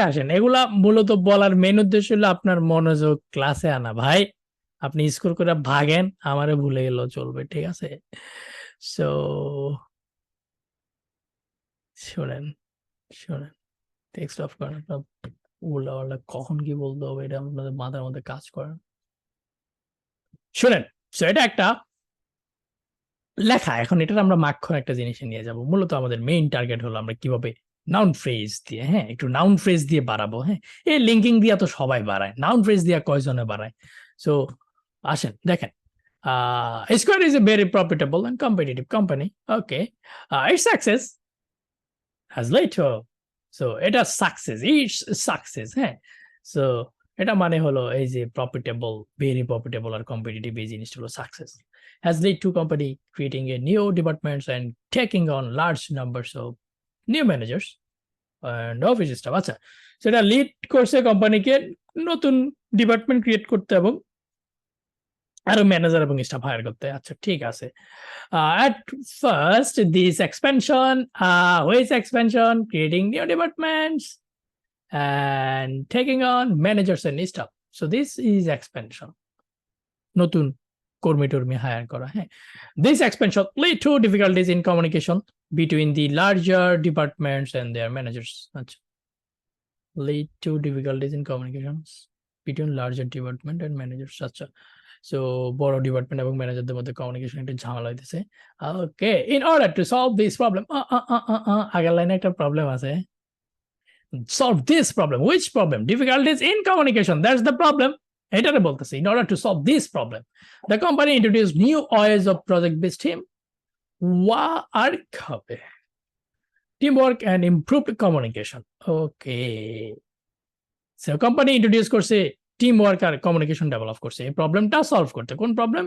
আসেন। এগুলা মূলত বলার মেন উদ্দেশ্য হলো আপনার মনোযোগ ক্লাসে আনা। ভাই, আপনি স্কোর করে ভাগেন, আমারে ভুলে গেলেও চলবে, ঠিক আছে? সো শুনেন শুনেন, টেক্সট অফ করেন। উল্টা কখন কি বলতে হবে এটা আপনাদের মাথার মধ্যে কাজ করে না। শুনেন, সো এটা একটা লেখা। এখন এটার আমরা মাখন একটা জিনিসে নিয়ে যাব। মূলত আমাদের মেইন টার্গেট হলো আমরা কিভাবে নাউন ফ্রেজ দিয়ে, হ্যাঁ, একটু নাউন ফ্রেজ দিয়ে বাড়াবো, হ্যাঁ। এই লিঙ্কিং দিয়ে তো সবাই বাড়ায়, নাউন ফ্রেজ দিয়ে কয়জনে বাড়ায়? সো আসেন দেখেন, Square is a very profitable and competitive company. Okay, its success has led to, so এটা সাকসেস, ইটস সাকসেস, হ্যাঁ। সো এটা মানে হলো এই যে প্রফিটেবল, ভেরি প্রফিটেবল আর কম্পিটিটিভ, এই জিনিসটা হলো success. Has lead to company creating a new departments and taking on large numbers of new managers and office staff. আচ্ছা, সেটা লিড করছে কোম্পানিকে নতুন ডিপার্টমেন্ট ক্রিয়েট করতে এবং আরো ম্যানেজার এবং স্টাফ হায়ার করতে। আচ্ছা, ঠিক আছে। At first, this expansion, which expansion, creating new departments and taking on managers and staff. So this is expansion. নতুন কর্মী-টর্মী হায়ার করা, হ্যাঁ। This expansion led to difficulties in communication between the larger departments and their managers. আচ্ছা, lead to difficulties in communications between larger department and managers. আচ্ছা, সো বড় department এবং ম্যানেজারদের মধ্যে কমিউনিকেশন একটু ঝামেলা হইতেছে। Okay, in order to solve this problem, আগের লাইনে একটা প্রবলেম আছে। Solve this problem, which problem? Difficulties in communication, that's the problem. এটারে বলতেছে, in order to solve this problem the company introduce new ways of project based team work হবে, team work and improved communication. Okay, so company introduce করছে team work আর communication develop করছে এই প্রবলেমটা solve করতে। কোন প্রবলেম?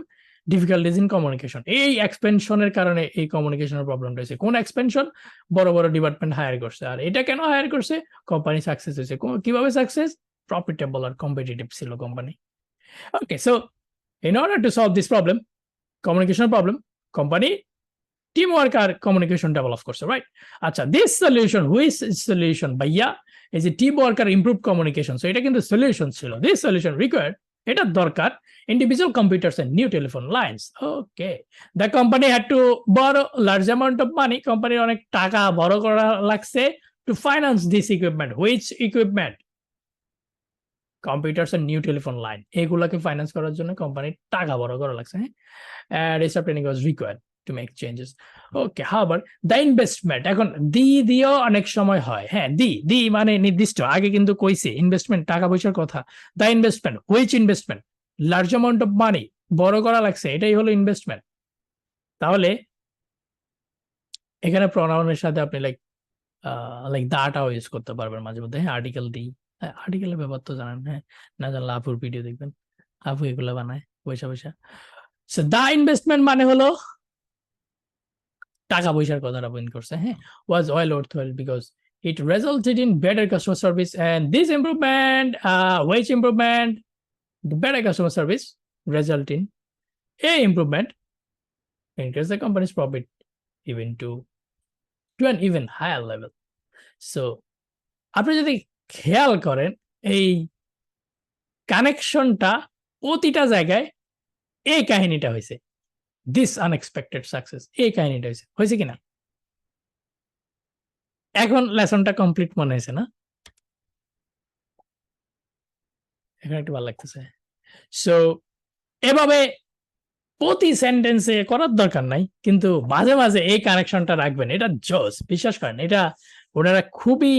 Difficulties in communication. এই এক্সপেনশনের কারণে এই কমিউনিকেশনের প্রবলেমটা হয়েছে। কোন এক্সপেনশন? বড় বড় ডিপার্টমেন্ট হায়ার করছে। আর এটা কেন হায়ার করছে? কোম্পানি সাকসেস হয়েছে। কিভাবে সাকসেস? প্রফিটেবল আর কম্পিটিটিভ ছিল company. Okay, so in order to solve this problem, communication problem, company team work আর কমিউনিকেশন ডেভেলপ করছে, রাইট? আচ্ছা, দিস সলিউশন, হুইচ সলিউশন ভাইয়া? এই যে টিম ওয়ার্ক আর ইমপ্রুভ কমিউনিকেশন, সো এটা কিন্তু সলিউশন ছিল। দিস সলিউশন রিকোয়ার্ড, এটা দরকার, individual computers and new telephone lines. Okay, the company had to বড় লার্জ অ্যামাউন্ট অফ মানি, কোম্পানির অনেক টাকা বড় করা লাগছে to finance this equipment. Which equipment? Computers and new telephone line, এগুলাকে ফাইন্যান্স করার জন্য কোম্পানির টাকা বড় করা লাগছে, হ্যাঁ। And staff training was required to make changes. Okay, however, the investment, এখন দিয়েও অনেক সময় হয়, হ্যাঁ। দি মানে নির্দিষ্ট, আগে কিন্তু কইছে ইনভেস্টমেন্ট, টাকা পয়সার কথা। The investment, which investment? Large amount of মানি, বড় করা লাগছে, এটাই হলো ইনভেস্টমেন্ট। তাহলে এখানে প্রনাউনের সাথে আপনি লাইক দাটাও ইউজ করতে পারবেন মাঝে মধ্যে, হ্যাঁ। আর্টিকেল দি, আর্টিকেলের ব্যাপার তো জানেন, হ্যাঁ, না জানলে আপুর ভিডিও দেখবেন, আপু এগুলো বানায় পয়সা পয়সা। সো দা ইনভেস্টমেন্ট মানে হলো টাকা পয়সার কথাটা পয়েন্ট করছে, হ্যাঁ, was well worthwhile because it resulted in better customer service and this improvement, wage improvement, the better customer service result in a improvement increase the company's profit even to an even higher level. So আপনি যদি খেয়াল করেন এই কানেকশনটা প্রতিটা জায়গায় এই কাহিনীটা হয়েছে, দিস আনএক্সপেক্টেড সাকসেস, এই কাহিনীটা হয়েছে কিনা? এখন লেসনটা কমপ্লিট মনে হয়েছে না? এখন একটু ভালো লাগতেছে। সো এভাবে প্রতি সেন্টেন্সে করার দরকার নাই, কিন্তু মাঝে মাঝে এই কানেকশনটা রাখবেন, এটা জোস, বিশ্বাস করেন, এটা ওনারা খুবই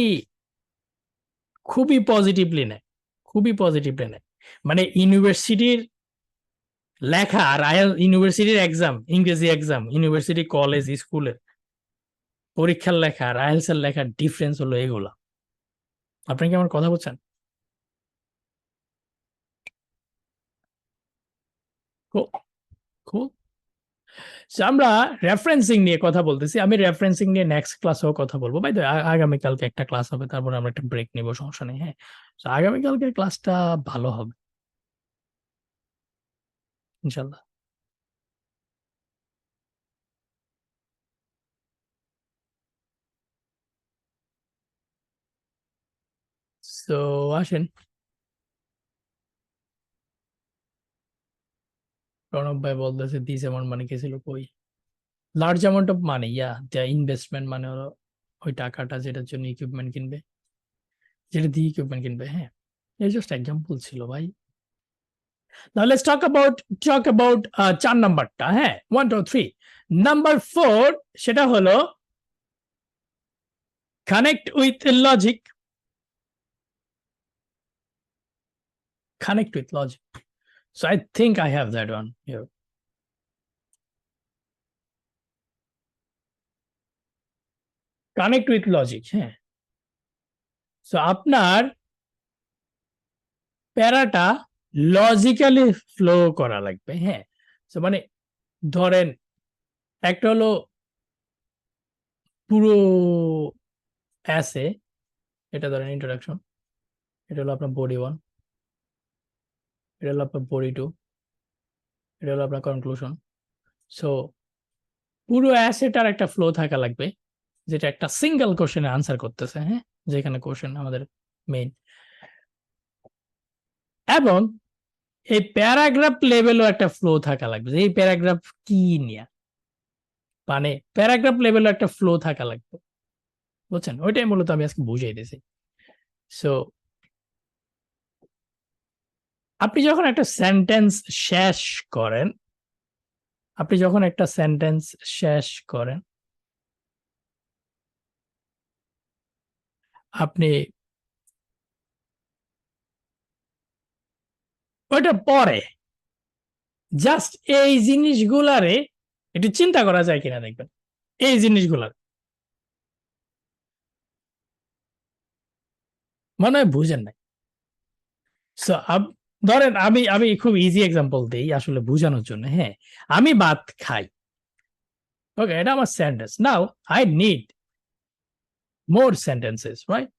খুবই পজিটিভলি নেয়, খুবই পজিটিভলি নেয়। মানে ইউনিভার্সিটির লেখা আর ইউনিভার্সিটির এক্সাম, ইংরেজি এক্সাম, ইউনিভার্সিটি কলেজ স্কুলের পরীক্ষার লেখা আর আইএলস এর লেখার ডিফারেন্স হলো এগুলা। আপনি কি আমার কথা বলছেন? খুব আমরা রেফারেন্সিং নিয়ে কথা বলতেছি, আমি রেফারেন্সিং নিয়ে নেক্সট ক্লাসেও কথা বলবো। বাই দ্য আগামীকালকে একটা ক্লাস হবে, তারপর আমরা একটা ব্রেক নিব, সমস্যা নেই, হ্যাঁ। তো আগামীকালকের ক্লাসটা ভালো হবে ইনশাল্লাহ। তো আসেন, প্রণব ভাই বলতেছে দিস অ্যামাউন্ট মানে কি ছিল, কই large amount of money, yeah the investment মানে হলো ওই টাকাটা যেটার জন্য ইকুইপমেন্ট কিনবে, যেটা দিয়ে ইকুইপমেন্ট কিনবে, হ্যাঁ, এই জাস্ট এক্সাম্পল ছিল ভাই। Now let's talk about 4 নাম্বারটা, হ্যাঁ, 1 2 3 নাম্বার 4 সেটা হলো connect with logic, connect with logic. So I think I have that one here. Connect with logic, হ্যাঁ। সো আপনার প্যারাটা লজিক্যালি ফ্লো করা লাগবে, হ্যাঁ। সো মানে ধরেন একটা হলো পুরো অ্যাসে, এটা ধরেন ইন্ট্রোডাকশন, এটা হলো আপনার বডি 1, এটা হলো আপনার বডি 2, এটা হলো আপনার কনক্লুশন। সো পুরো অ্যাসেটার একটা ফ্লো থাকা লাগবে, যেটা একটা সিঙ্গেল কোশ্চেনে আনসার করতেছে, হ্যাঁ, যেখানে কোশ্চেন আমাদের মেইন। এবং এই প্যারাগ্রাফ লেভেলও একটা ফ্লো থাকা লাগবে, যে এই প্যারাগ্রাফ কি নিয়ে, মানে প্যারাগ্রাফ লেভেলও একটা ফ্লো থাকা লাগবে, বুঝছেন? ওইটাই মূলত আমি আজকে বুঝিয়ে দিয়েছি। সো আপনি যখন একটা সেন্টেন্স শেষ করেন, আপনি যখন একটা সেন্টেন্স শেষ করেন, আপনি ওইটা পরে জাস্ট এই জিনিসগুলারে একটু চিন্তা করা যায় কিনা দেখবেন, এই জিনিসগুলার মনে হয় বুঝেন নাই। সো ধরেন আমি আমি খুব ইজি এক্সাম্পল দিই আসলে বোঝানোর জন্য, হ্যাঁ। আমি ভাত খাই, ওকে, এটা আমার sentence. Now I need more sentences, right?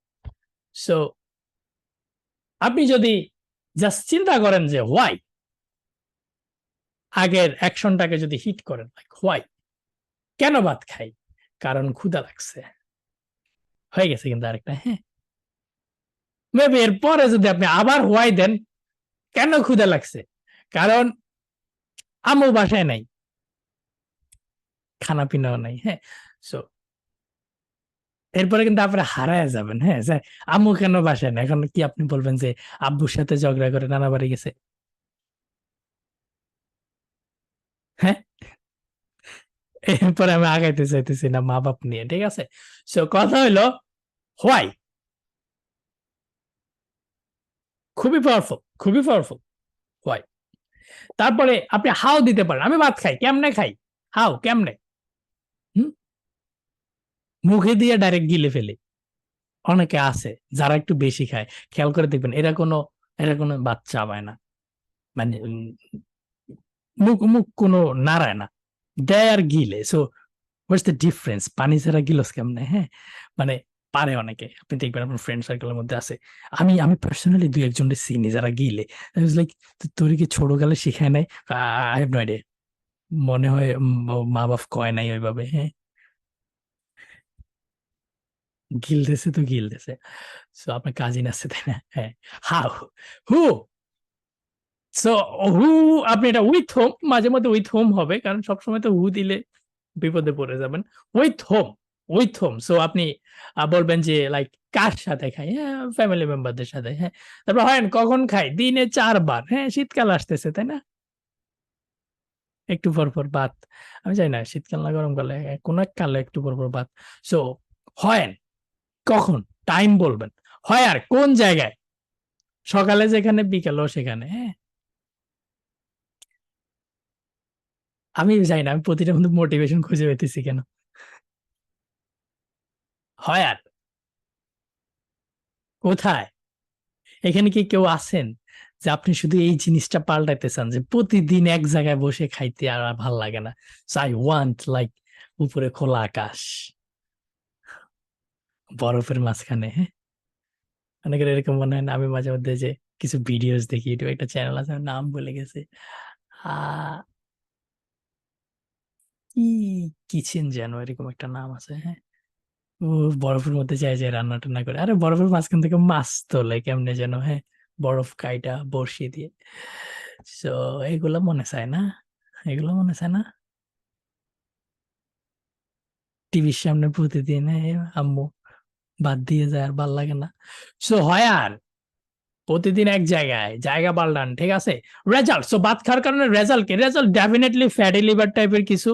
So আপনি যদি জাস্ট চিন্তা করেন যে হোয়াই, আগের অ্যাকশনটাকে যদি হিট করেন, লাইক হোয়াই, কেন ভাত খাই, কারণ ক্ষুধা লাগছে, হয়ে গেছে কিন্তু আরেকটা, হ্যাঁ। মেবি এরপরে যদি আপনি আবার হোয়াই দেন, কেন ক্ষুধা লাগছে, কারণ আম্মু বাসায় নাই, খানা পিনাও নাই, হ্যাঁ। সো এরপরে কিন্তু আপনারা হারায় যাবেন, হ্যাঁ, যে আম্মু কেন বাসায় না, এখন কি আপনি বলবেন যে আব্বুর সাথে ঝগড়া করে নানা বাড়ি গেছে, হ্যাঁ। এরপরে আমি আগাইতে চাইতেছি না মা বাপ নিয়ে, ঠিক আছে। সো কথা হইলো হোয়াই, খুবই পাওয়ারফুল, খুবই পাওয়ারফুল, হোয়াই। তারপরে আপনি হাউ দিতে পারেন, আমি ভাত খাই, কেমনে খাই, হাউ, কেমনে, হুম, মুখে দিয়ে ডাইরেক্ট গিলে ফেলে, অনেকে আছে যারা একটু বেশি খায়, খেয়াল করে দেখবেন এরা কোনো বাচ্চা পায় না, মানে মুখ মুখ কোনো নাড়ায় না, দেয় আর গিলে। So what's the difference? পানি ছাড়া গিলস কেমনে? হ্যাঁ, মানে পারে অনেকে, আপনি দেখবেন আপনার ফ্রেন্ড সার্কেলের মধ্যে আছে। আমি পার্সোনালি দুই একজনের চিনি যারা গিলে। লাইক, তোর কি ছোটকালে শিখায় নাই? আই হ্যাভ নো আইডিয়া, মনে হয় মা বাপ কয় নাই ওইভাবে। হ্যাঁ, গিলতেছে তো গিলতেছে। সো আপনার কাজিন আছে তাই না? হ্যাঁ। হাউ, হু, সো হু, আপনি এটা উইথ হোম, মাঝে মধ্যে উইথ হোম হবে, কারণ সবসময় তো হু দিলে বিপদে পড়ে যাবেন। With home, with home. So আপনি বলবেন যে লাইক কার সাথে খাই? হ্যাঁ, ফ্যামিলি মেম্বারদের সাথে। হ্যাঁ, তারপর হয় কখন খাই? দিনে ৪ বার। হ্যাঁ, শীতকাল আসতেছে তাই না? একটু পর পর ভাত। আমি জানি না শীতকাল না গরমকালে, কোন এক কালে একটু পর পর ভাত। সো হয় কখন? টাইম বলবেন। হয় আর কোন জায়গায়? সকালে যেখানে, বিকেলেও সেখানে। হ্যাঁ, আমি জানি না, আমি প্রতিটার মধ্যে মোটিভেশন খুঁজে পেতেছি কেন? হয় আর কোথায়? এখানে কি কেউ আছেন যে আপনি শুধু এই জিনিসটা পাল্টাইতে চান, যে প্রতিদিন এক জায়গায় বসে খাইতে আর ভাল লাগে না? সো আই ওয়ান্ট লাইক উপরে খোলা আকাশ, বরফের মাঝখানে। হ্যাঁ, অনেকের এরকম মনে হয় না? আমি মাঝে মধ্যে যে কিছু ভিডিওস দেখি, ইউটিউবে একটা চ্যানেল আছে, আমি নাম ভুলে গেছি। আহ কি কিচেন যেন এরকম একটা নাম আছে। হ্যাঁ, ও বরফের মধ্যে যায় যায় রান্না টান্না করে, আরে বরফের মাঝখান থেকে মাছ তোলে কেমনে যেন? হ্যাঁ, বরফ কাইটা বড়শি দিয়ে। সো এগুলো মনে চায় না, এগুলো মনে চায় না। টিভির সামনে প্রতিদিন আম্মু ভাত দিয়ে যায়, আর ভাল লাগে না। সো হয় আর প্রতিদিন এক জায়গায়, জায়গা পাল্টান, ঠিক আছে? রেজাল্ট, সো ভাত খাওয়ার কারণে রেজাল্ট কি? রেজাল্ট ডেফিনেটলি ফ্যাটি লিভার টাইপের কিছু।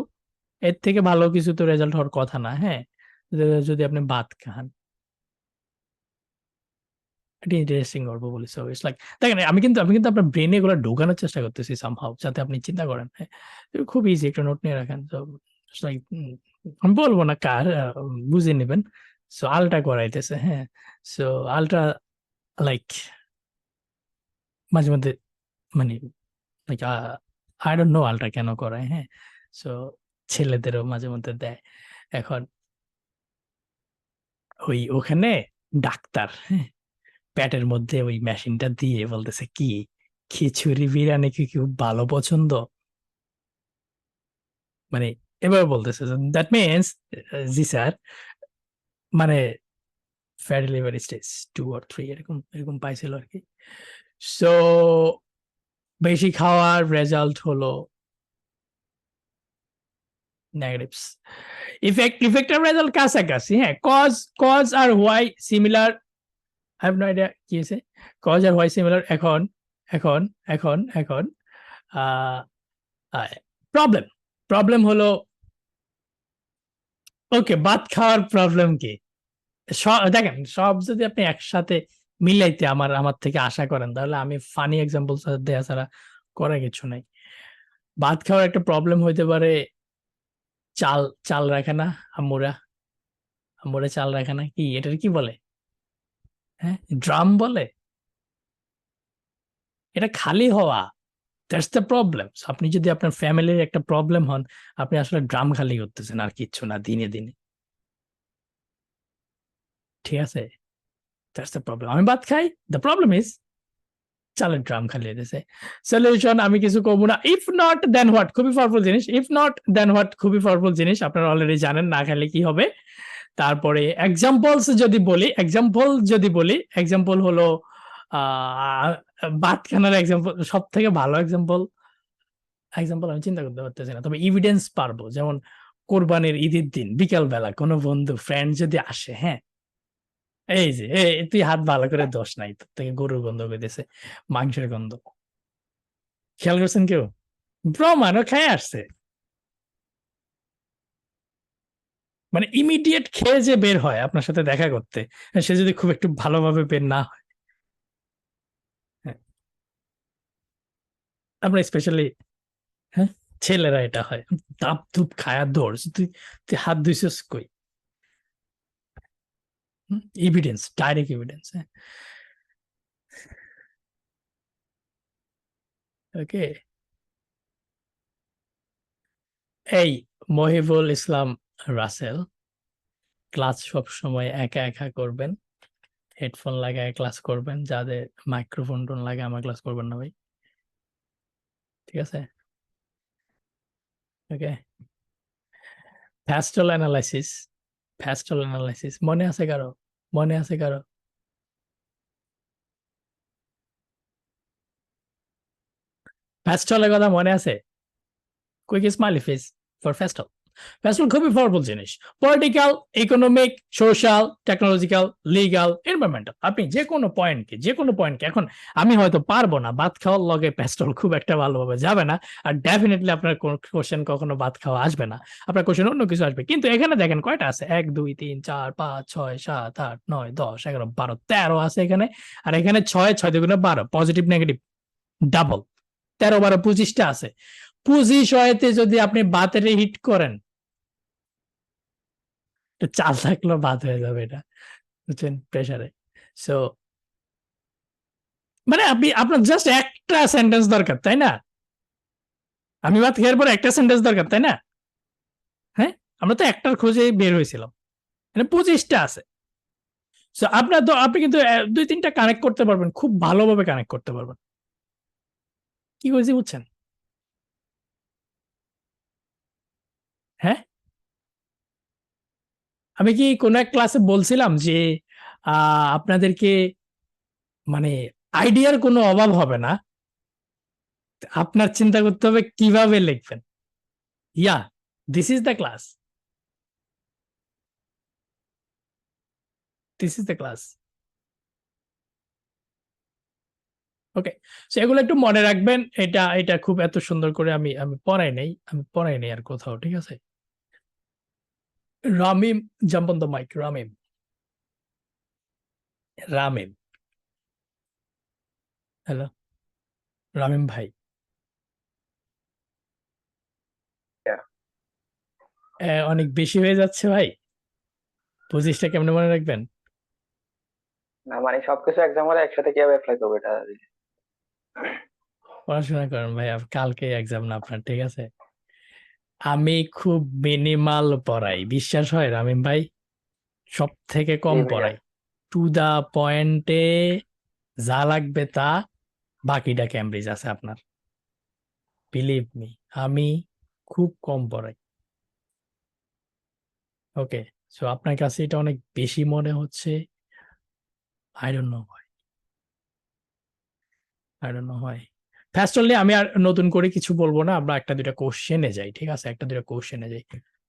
এর থেকে ভালো কিছু তো রেজাল্ট হওয়ার কথা না। হ্যাঁ, যদি আপনি ভাত খান। এটা ইন্টারেস্টিং গল্প বলি। সো ইটস লাইক, দেখেন, আমি কিন্তু আপনার ব্রেনে এগুলো ঢোকানোর চেষ্টা করতেছি সামহাউ, যাতে আপনি চিন্তা করেন। হ্যাঁ, খুব ইজি, একটা নোট নিয়ে রাখেন। তো ইটস লাইক, আমি বলবো না কার, বুঝে নেবেন। সো আলটা করাইতেছে। হ্যাঁ, সো আলটা লাইক মাঝে মধ্যে, মানে লাইক আই ডোন্ট নো আলটা কেন করায়। হ্যাঁ, সো ছেলেদেরও মাঝে মধ্যে দেয়। এখন ওখানে ডাক্তার, হ্যাঁ, পেটের মধ্যে ওই মেশিনটা দিয়ে বলতেছে কি, খিচুড়ি বিরিয়ানি কি খুব ভালো পছন্দ? মানে এবার বলতেছে, দ্যাট মিনস, জি স্যার, মানে ফ্যাটি লিভার স্টেজ 2 or 3 এরকম এরকম পাইছিল আর কি। সো বেশি খাওয়ার রেজাল্ট হলো নেগেটিভস। ইফেক্টের রেজাল্ট কাছাকাছি। হ্যাঁ, কজ আর why similar. I have no idea কি হয়েছে। কজ আর হোয়াই সিমিলার। এখন প্রবলেম, প্রবলেম হলো, ওকে, ভাত খাওয়ার প্রবলেম কি? দেখেন, সব যদি আপনি একসাথে মিলাইতে আমার আমার থেকে আশা করেন, তাহলে আমি ফানি এক্সাম্পল দেয়া ছাড়া করার কিছু নাই। ভাত খাওয়ার একটা প্রবলেম হইতে পারে, চাল চাল রাখে না আম্মুরা, আম্মুরা চাল রাখে না, কি এটার কি বলে? হ্যাঁ, ড্রাম বলে। এটা খালি হওয়া, দ্যাটস দ্য প্রবলেম। আপনি যদি আপনার ফ্যামিলির একটা প্রবলেম হন, আপনি আসলে ড্রাম খালি করতেছেন, আর কিচ্ছু না, দিনে দিনে। ঠিক আছে, দ্যাটস দ্য প্রবলেম। আমি ভাত খাই, দ্য প্রবলেম ইজ চালের ড্রাম খালি হয়েছে। সলিউশন আমি কিছু করবো না। ইফ নট দেন হোয়াট, খুবই পাওয়ারফুল জিনিস। ইফ নট দেন হোয়াট, খুবই পাওয়ারফুল জিনিস, আপনারা অলরেডি জানেন না খেলে কি হবে। তারপরে এক্সাম্পল হলো আহ ভাত খানার এক্সাম্পল, সব থেকে ভালো এক্সাম্পল আমি চিন্তা করতে পারতেছি না, তবে ইভিডেন্স পারবো। যেমন কোরবানির ঈদের দিন বিকাল বেলা কোনো বন্ধু ফ্রেন্ড যদি আসে, হ্যাঁ, এই যে তুই হাত ভালো করে দোষ নাই, তোর থেকে গরুর গন্ধ পেতেছে, মাংসের গন্ধ, খেয়াল করছেন কেউ? প্রমাণও খেয়ে আসছে, মানে ইমিডিয়েট খেয়ে যে বের হয় আপনার সাথে দেখা করতে, সে যদি খুব একটু ভালোভাবে বের না হয়। হ্যাঁ, আমরা স্পেশালি, হ্যাঁ, ছেলেরা এটা হয়, দাপ ধুপ খায়া দৌড়, তুই তুই হাত ধুইছিস কই? Evidence, direct evidence. হ্যাঁ, ওকে। এই মহিবুল ইসলাম রাসেল, ক্লাস সব সময় একা একা করবেন, হেডফোন লাগায় ক্লাস করবেন, যাদের মাইক্রোফোন টোন লাগে আমার ক্লাস করবেন না ভাই, ঠিক আছে? ওকে। ফ্যাস্টল অ্যানালাইসিস, ফ্যাস্টল অ্যানালাইসিস মনে আছে কারো? মনে আছে কারো? ফ্যাস্টলের কথা মনে আছে? Quick smiley face for PESTLE. PESTLE খুবই পাওয়ারফুল জিনিস। Political, economic, social, technological, legal, environmental, আপনি যে কোনো পয়েন্টকে এখন আমি হয়তো পারবো না, ভাত খাওয়ার লগে প্যাস্টল খুব একটা ভালোভাবে যাবে না, আর ডেফিনেটলি আপনার কোন কোশ্চেন কখনো ভাত খাওয়া আসবে না, আপনার কোশ্চেন অন্য কিছু আসবে। কিন্তু এখানে দেখেন কয়টা আছে, 1 2 3 4 5 6 7 8 9 10 11 12 13 আছে এখানে। আর এখানে 6 6 দুগুণে 12, পজিটিভ নেগেটিভ ডাবল, 13 12 25টা আছে। 25 যদি আপনি বাতেরে হিট করেন, চাল থাকলেও বাদ হয়ে যাবে এটা, বুঝছেন, প্রেসারে। সো মানে আপনি আপনার জাস্ট একটা সেন্টেন্স দরকার, তাই না? আমি বাদ খেয়ার পর একটা সেন্টেন্স দরকার, তাই না? হ্যাঁ, আমরা তো একটার খোঁজে বের হয়েছিলাম, মানে 25টা আছে। সো আপনার তো আপনি কিন্তু 2 3টা কানেক্ট করতে পারবেন, খুব ভালোভাবে কানেক্ট করতে পারবেন। কি হয়েছে বুঝছেন? হ্যাঁ, আমি কি কোন এক ক্লাসে বলছিলাম যে আপনাদেরকে মানে আইডিয়ার কোনো অভাব হবে না, আপনার চিন্তা করতে হবে কিভাবে লিখবেন। Yeah, this is the class, this is the class. Okay, so এগুলো একটু মনে রাখবেন। এটা এটা খুব এত সুন্দর করে আমি আমি পড়াই নাই আর কোথাও, ঠিক আছে? Ramim, jump on the mic, Ramim, Ramim, hello, Ramim ভাই। অনেক বেশি হয়ে যাচ্ছে ভাই, 25টা কেমনে মনে রাখবেন?
না মানে সবকিছু এক্সাম হলে একসাথে কিভাবে অ্যাপ্লাই করবো এটা?
পড়াশোনা করেন ভাই, কালকে এক্সাম না আপনার, ঠিক আছে? আমি খুব মিনিমাল পড়াই, বিশ্বাস হয় রামিম ভাই? সব থেকে
জি
কম
ভাইয়া।
পড়াই, টু দা পয়েন্টে যা লাগবে তা, বাকিটা ক্যামব্রিজ আছে আপনার, বিলিভ মি, আমি খুব কম পড়াই। ওকে, সো আপনার কাছে এটা অনেক বেশি মনে হচ্ছে, আই ডোন্ট নো ভাই, আই ডোন্ট নো ভাই। ফার্স্ট অনলি আমি আর নতুন করে কিছু বলবো না, আমরা একটা দুইটা কোশ্চেনে যাই, ঠিক আছে? একটা দুইটা কোশ্চেনে যাই।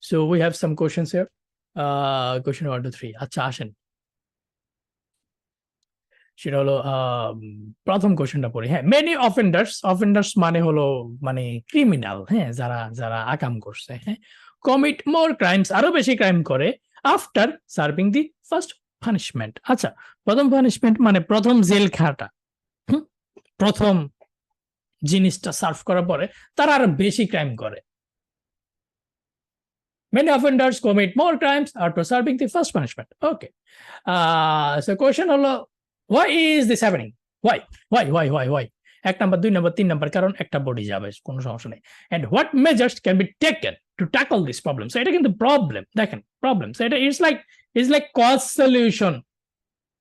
So we have some questions here, question 1 2 3। আচ্ছা আসেন, সেটা হলো প্রথম কোশ্চেনটা পড়ি। হ্যাঁ, মেনি অফেন্ডার্স, অফেন্ডার্স মানে হলো মানে ক্রিমিনাল, হ্যাঁ, যারা যারা আকাম করছে, হ্যাঁ, কমিট মোর ক্রাইমস, আরো বেশি ক্রাইম করে, after serving the first punishment. আচ্ছা, প্রথম পানিশমেন্ট মানে প্রথম জেল খাটা, প্রথম জিনিসটা সার্ভ করার পরে তারা আরো বেশি ক্রাইম করে। Many offenders commit more crimes after serving the first punishment. Okay. So question হলো, why is this happening? Why? Why? 1 number 2 number 3 number, কারণ একটা বডি যাবে, কোনো সমস্যা নেই। And what measures can be taken to tackle this problem? So এটা কিন্তু problem, দেখেন প্রবলেম। So এটা it's like cause solution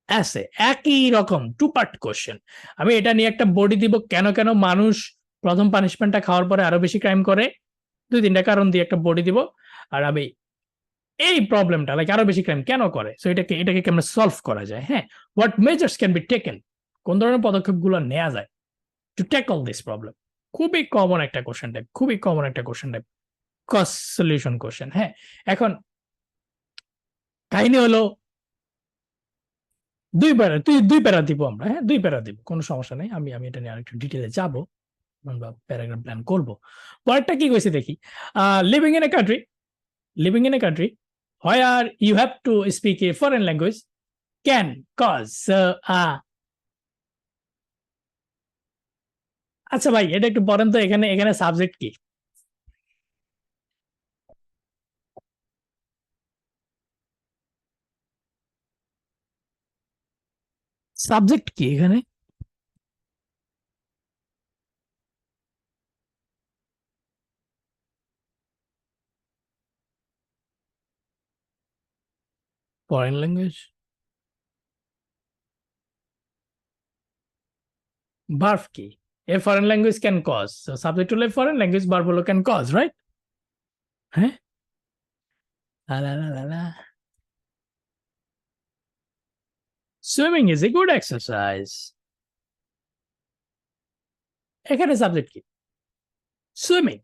আছে, একই রকম 2 পার্ট কোশ্চেন। আমি এটা নিয়ে একটা বডি দিব, কেন কেন মানুষ প্রথম পানিশমেন্টটা খাওয়ার পরে আরো বেশি ক্রাইম করে, 2 3টা কারণ দিয়ে একটা বডি দিব। আর আমি এই প্রবলেমটা লাইক আরো বেশি ক্রাইম কেন করে, সো এটাকে কেমন সলভ করা যায়, হ্যাঁ, what measures can be taken, কোন ধরনের পদক্ষেপগুলো নেওয়া যায় টু ট্যাকল দিস প্রবলেম। খুবই কমন একটা কোশ্চেন টাইপ, খুবই কমন একটা question type, cause solution question. হ্যাঁ, এখন কাহিনী হলো 2 প্যারা, 2 প্যারা দিব আমরা, হ্যাঁ 2 প্যারা দিব, কোনো সমস্যা নেই। আমি আমি এটা নিয়ে আরেকটু ডিটেলে যাবো বা প্যারাগ্রাফ প্ল্যান করবো। পরেরটা কি কইছে দেখি, living in a country, living in a country where you have to speak a foreign language can cause আচ্ছা ভাই এটা একটু পড়েন তো, এখানে এখানে সাবজেক্ট কি? সাবজেক্ট কি এখানে? ফরেন ল্যাঙ্গুয়েজ, ভার্ব কি? A foreign language can cause, subject হলে ফরেন ল্যাঙ্গুয়েজ, ভার্ব হলো ক্যান কজ, রাইট? হ্যাঁ, swimming is a good exercise. এখানে সাবজেক্ট কি? Swimming,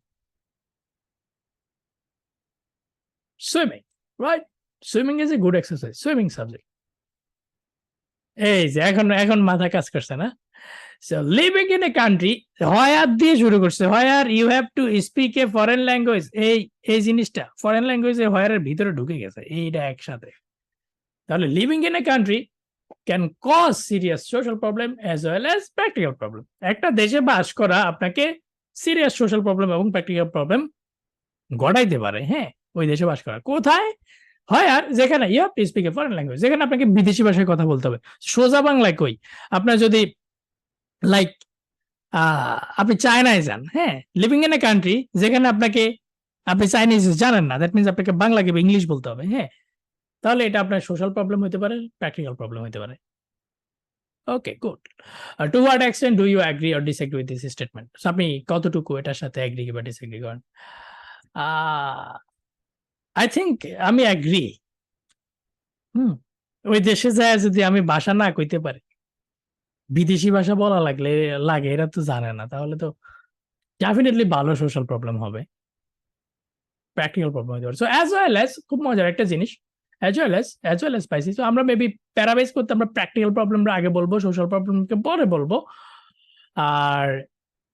swimming, right? Swimming is a good exercise, swimming subject. এই যে এখন এখন মাথা কাজ করছে না? So living in a country, where দিয়ে শুরু করছে, where you have to speak a foreign language, এই জিনিসটা ফরেন ল্যাঙ্গুয়েজে where এর ভিতরে ঢুকে গেছে এইটা একসাথে। তাহলে living in a country can cause serious social problem as well as practical problem. একটা দেশে বাস করা আপনাকে সিরিয়াস সোশ্যাল প্রবলেম এবং প্র্যাকটিক্যাল প্রবলেম ঘটাইতে পারে। হ্যাঁ, ওই দেশে বাস করা কোথায় হয়, আর যেখানে you have to speak a foreign language, যেখানে আপনাকে বিদেশি ভাষায় কথা বলতে হবে। সোজা বাংলায় কই, আপনার যদি লাইক আপনি চায়নায় যান, হ্যাঁ, লিভিং ইন এ কান্ট্রি যেখানে আপনি চাইনিজ জানেন না, দ্যাট মিনস আপনাকে বাংলা কিংবা ইংলিশ বলতে হবে। হ্যাঁ, তাহলে এটা আপনার সোশ্যাল প্রবলেম হতে পারে, প্র্যাকটিক্যাল প্রবলেম হতে পারে। Okay, good. To what extent do you agree or disagree with this statement? আপনি কতটুকু এটার সাথে অ্যাগ্রি কিংবা ডিসএগ্রি করেন? আই থিঙ্ক আমি অ্যাগ্রি। ওই দেশে যায় যদি আমি ভাষা না কইতে পারি, বিদেশি ভাষা বলা লাগে এরা তো জানে না, তাহলে তো ডেফিনেটলি ভালো সোশ্যাল প্রবলেম হবে, প্র্যাকটিক্যাল প্রবলেম হতে পারে। সো অ্যাজ ওয়েল অ্যাজ, খুব মজার একটা জিনিস, অ্যাজ ওয়েল অ্যাজ পাইছি। সো আমরা মেবি প্যারাবেস করতে আমরা প্র্যাকটিক্যাল প্রবলেমটা আগে বলবো, সোশ্যাল প্রবলেমকে পরে বলবো। আর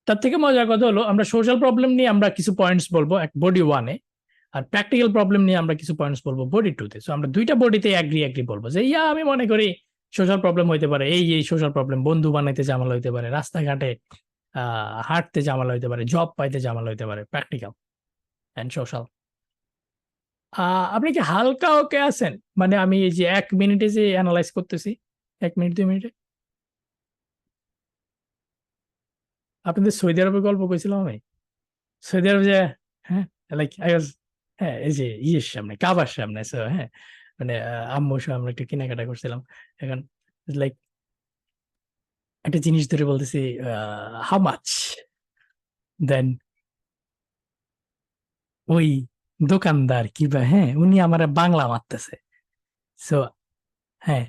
তার থেকে মজার কথা হলো আমরা সোশ্যাল প্রবলেম নিয়ে আমরা কিছু পয়েন্টস বলবো এক বডি ওয়ানে, আর প্র্যাকটিক্যাল প্রবলেম নিয়ে আমরা কিছু পয়েন্টস বলবো বডি টুতে। সো আমরা দুইটা বডিতে অ্যাগ্রি বলবো যে আমি মনে করি সোশ্যাল প্রবলেম হইতে পারে এই সোশ্যাল প্রবলেম, বন্ধু বানাইতে ঝামেলা হইতে পারে, রাস্তাঘাটে হাঁটতে ঝামেলা হইতে পারে, জব পাইতে ঝামেলা হইতে পারে, প্র্যাকটিক্যাল অ্যান্ড সোশ্যাল। আপনি কি হালকা ওকে আছেন? মানে আমি এই যে 1 মিনিটে যে অ্যানালাইজ করতেছি, 1 মিনিট 2 মিনিটে আপনাদের সৌদি আরবের গল্প কইছিলাম আমি, সৌদি আরব যে, হ্যাঁ, লাইক আই ওয়াজ, হ্যাঁ, এই যে ইয়ের সামনে, কাবার সামনে। সো হ্যাঁ, মানে আম্মুর সহ আমরা একটু কেনাকাটা করছিলাম। এখন লাইক একটা জিনিস ধরে বলতেছি হাউ মাচ, দেন ওই দোকানদার কিবা, হ্যাঁ, উনি আমার বাংলা মারতেছে। সো হ্যাঁ,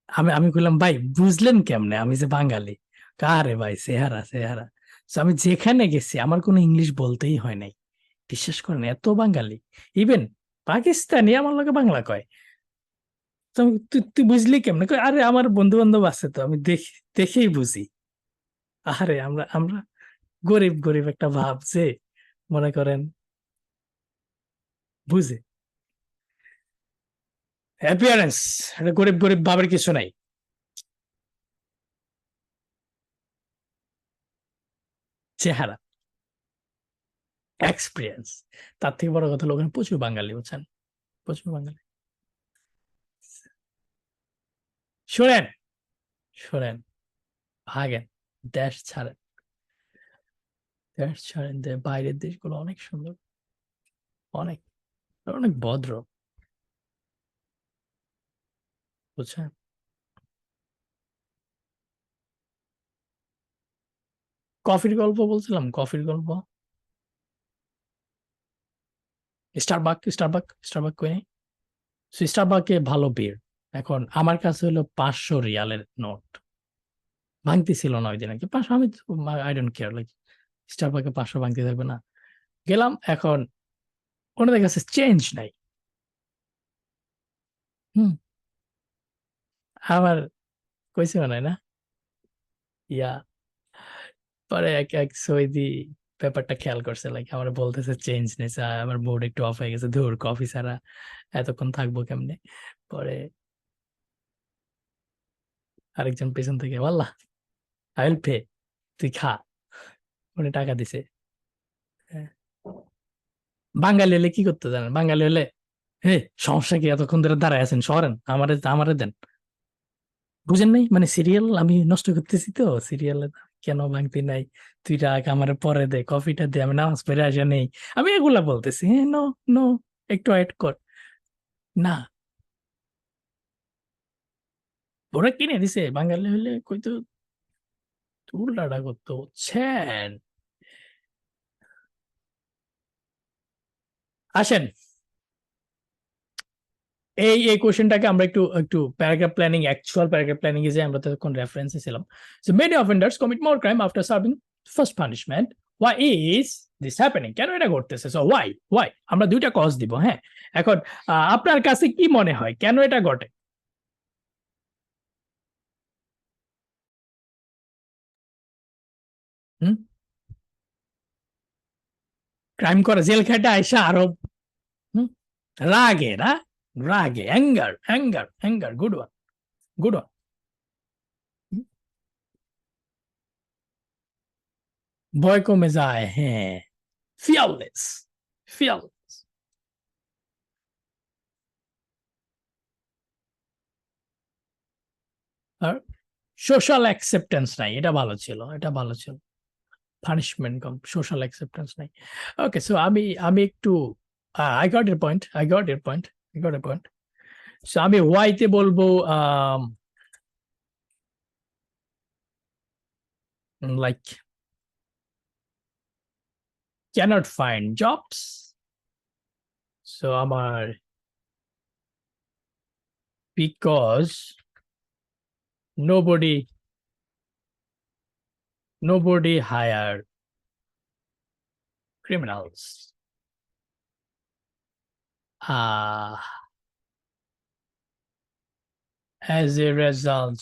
আমি আমি কইলাম ভাই বুঝলেন কেমনে আমি যে বাঙালি? কারে ভাই, চেহারা চেহারা। So, আমি যেখানে গেছি আমার কোনো ইংলিশ বলতেই হয় নাই, বিশ্বাস করেন, এত বাঙালি। ইভেন পাকিস্তানি আমার লোকে বাংলা কয়। তো তুই তুই বুঝলি কেমনে? কয়, আরে আমার বন্ধু বান্ধব আছে তো, আমি দেখেই বুঝি। আরে আমরা আমরা গরিব গরিব একটা ভাব যে মনে করেন বুঝে। অ্যাপিয়ারেন্স, এটা গরিব গরিব ভাবের কিছু নাই, চেহারা, এক্সপিরিয়েন্স। তার থেকে বড় কথা হলো ওখানে প্রচুর বাঙালি, বুঝছেন, প্রচুর বাঙালি। শোনেন, শোনেন, ভাগেন, দেশ ছাড়েন, দেশ ছাড়েন, বাইরের দেশগুলো অনেক সুন্দর, অনেক অনেক ভদ্র, বুঝছেন। কফির গল্প বলছিলাম, কফির গল্প, স্টারবাক কই নাই? স্টারবাকে ভালো বিয়ার। এখন আমার কাছে হলো 500 রিয়ালের নোট, ভাঙতি ছিল না ওই দিন, কি 500, আমি আই ডোন্ট কেয়ার, লাইক স্টারবাকে 500 ভাঙতি থাকবে না। গেলাম, এখন ওনাদের কাছে চেঞ্জ নাই। হুম, আবার কইছে মানে না, ইয়া, পরে এক এক সৌদি ব্যাপারটা খেয়াল করছে, লাইক আমার বলতেছে চেঞ্জ নেই, আমার মুড একটু অফ হয়ে গেছে, ধুর কফি ছাড়া এতক্ষণ থাকবো কেমনে। পরে আরেকজন পেছন থেকে, ওয়াল্লাহ আই উইল পে, তুই খা, উনি টাকা দিছে। হ্যাঁ। বাঙালি হলে কি করতে জানেন? বাঙালি হলে, হে সমস্যা কি, এতক্ষণ ধরে দাঁড়ায় আছেন, সরেন, আমারে আমারে দেন। বুঝেন নাই মানে সিরিয়াল আমি নষ্ট করতেছি তো সিরিয়াল কেন ভাঙতি নাই তুই রাখ আমার পরে দে কফিটা দে আমি নামাজ পড়ে আসে নেই আমি এগুলা বলতেছি হ্যাঁ নো নো একটু ওয়েট কর না ওরা কিনে দিছে বাঙালি হলে কইতো উল্টাটা করতো বুঝছেন আসেন এই কোশ্চেনটাকে আমরা একটু একটু paragraph planning actual paragraph planning এ যে আমরা তখন রেফারেন্সে ছিলাম so many offenders commit more crime after serving first punishment why is this happening কেন এটা ঘটতেছে সো ওয়াই আমরা দুইটা কজ দিব হ্যাঁ এখন আপনার কাছে কি মনে হয় কেন এটা ঘটে হুম ক্রাইম করে জেল খেটে আইসা আরো হুম রাগে না রাগে anger anger anger good one good one ভয় কমে যায় হ্যাঁ ফিয়ারলেস ফিয়ারলেস আর সোশ্যাল অ্যাকসেপ্টেন্স নাই এটা ভালো ছিল এটা ভালো ছিল পানিশমেন্ট কম সোশ্যাল অ্যাকসেপ্টেন্স নাই ওকে সো আমি একটু আই গট এর পয়েন্ট আই গট এর পয়েন্ট আই গট এর পয়েন্ট সো আমি ওয়াইতে বলবো like cannot find jobs so আমার because nobody hire criminals as a result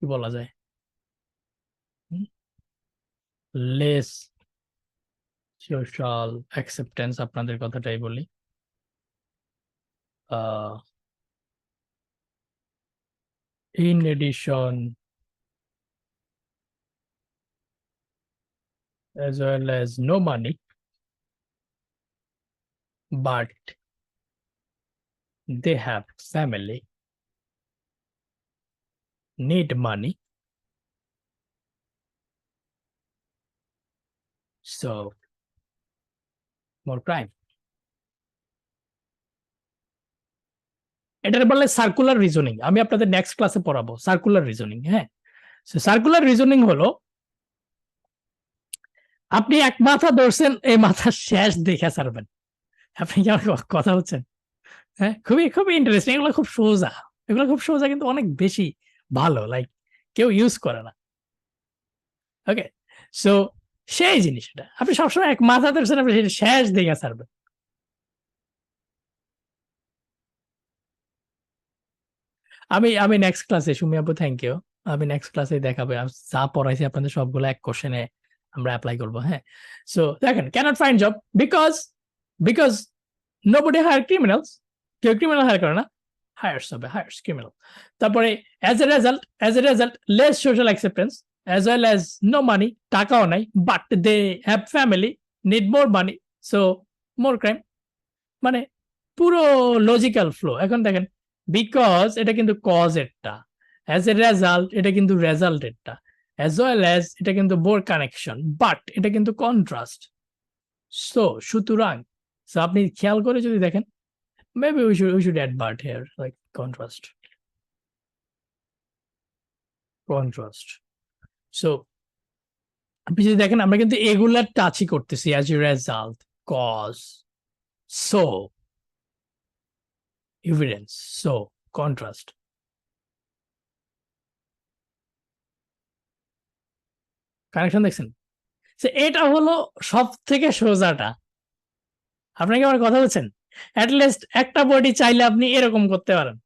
কি বলা যায় লেস সোশ্যাল অ্যাকসেপ্টেন্স আপনাদের কথাটাই বলি in addition as well as no money but they have family need money so more crime এটার বলে circular reasoning আমি আপনাদের নেক্সট ক্লাসে পড়াবো সার্কুলার রিজনিং হ্যাঁ সার্কুলার রিজনিং হলো আপনি এক মাথা ধরছেন এই মাথার শেষ দেখে ছাড়বেন আপনি কি আমার কথা হচ্ছেন হ্যাঁ খুবই খুবই ইন্টারেস্টিং এগুলো খুব সোজা কিন্তু অনেক বেশি ভালো লাইক কেউ ইউজ করে না ওকে সো সেই জিনিসটা আপনি সবসময় এক মাথা ধরছেন আপনি সেটা শেষ দেখে ছাড়বেন আমি নেক্সট ক্লাসে সুমি আপু থ্যাংক ইউ আমি নেক্সট ক্লাসে দেখাবো যা পড়াইছি আপনাদের সবগুলো এক কোশ্চেনে আমরা অ্যাপ্লাই করবো হ্যাঁ সো দেখেন cannot find job because nobody hire criminals কেউ ক্রিমিনাল হায়ার করে না হায়ার্স হবে হায়ার্স ক্রিমিনাল তারপরে as a result less social acceptance as well as no money টাকাও নাই but they have family need more money so more crime মানে পুরো logical flow এখন দেখেন বিকজ এটা কিন্তু কজ এরটা অ্যাজ এ রেজাল্ট এটা কিন্তু রেজাল্ট এরটা অ্যাজ ওয়েল অ্যাজ এটা কিন্তু বোর কানেকশন বাট এটা কিন্তু কন্ট্রাস্ট সো সুতরাং আপনি খেয়াল করে যদি দেখেন maybe we should add but here like contrast so আপনি যদি দেখেন আমরা কিন্তু এগুলার টাচই করতেছি as a result cause so evidence so contrast connection দেখছেন এটা হলো সব থেকে সোজাটা আপনাকে আমার কথা বলছেন অ্যাটলিস্ট একটা বডি চাইলে আপনি এরকম করতে পারেন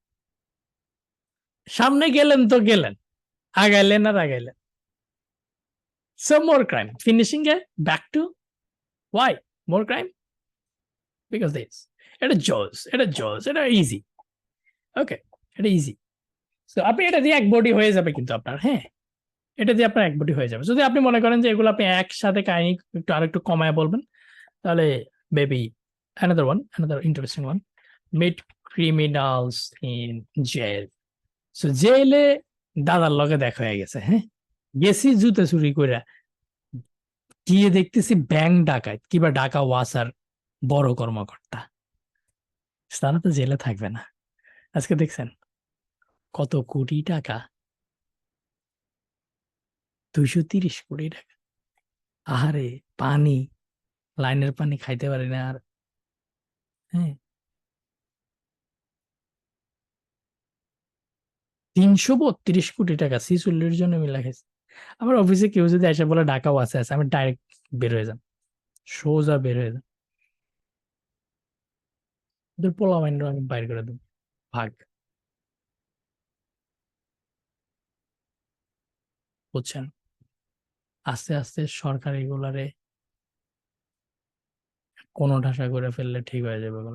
সামনে গেলেন তো গেলেন আগাইলেন আর আগাইলেন so more crime finishing a back to why more crime because this এটা জজ এটা ইজি ওকে এটা ইজি তো আপনি এটা দিয়ে এক বডি হয়ে যাবে কিন্তু আপনার হ্যাঁ এটা দিয়ে আপনার এক বডি হয়ে যাবে যদি আপনি মনে করেন যে এগুলো আপনি একসাথে কাহিনী একটু আরেকটু কমায় বলবেন তাহলে বেবি another interesting one meet criminals in jail. So জেলে দাদার লগে দেখা হয়ে গেছে, হ্যাঁ, গেছি জুতা চুরি করে, গিয়ে দেখতেছি ব্যাংক ডাকাত কিবা ডাকা ওয়াসার বড় কর্মকর্তা, তারা তো জেলে থাকবে না। আজকে দেখছেন কত কোটি টাকা, 230 কোটি টাকা। আহারে পানি, লাইনের পানি খাইতে পারি না আর। হ্যাঁ, 332 কোটি টাকা সিসুল্লির জন্য মিলা খাইছে। আমার অফিসে কেউ যদি এসে বলে ঢাকা ওয়াসে আছে, আমি ডাইরেক্ট বের হয়ে যান, সোজা বের হয়ে যান, ওদের পোলা মাইন্ড আমি বাইর করে দেবো, ভাগ। বুঝছেন, আস্তে আস্তে সরকার এগুলারে কোনো ঠাসা করে ফেললে ঠিক হয়ে যাবে এগুলো।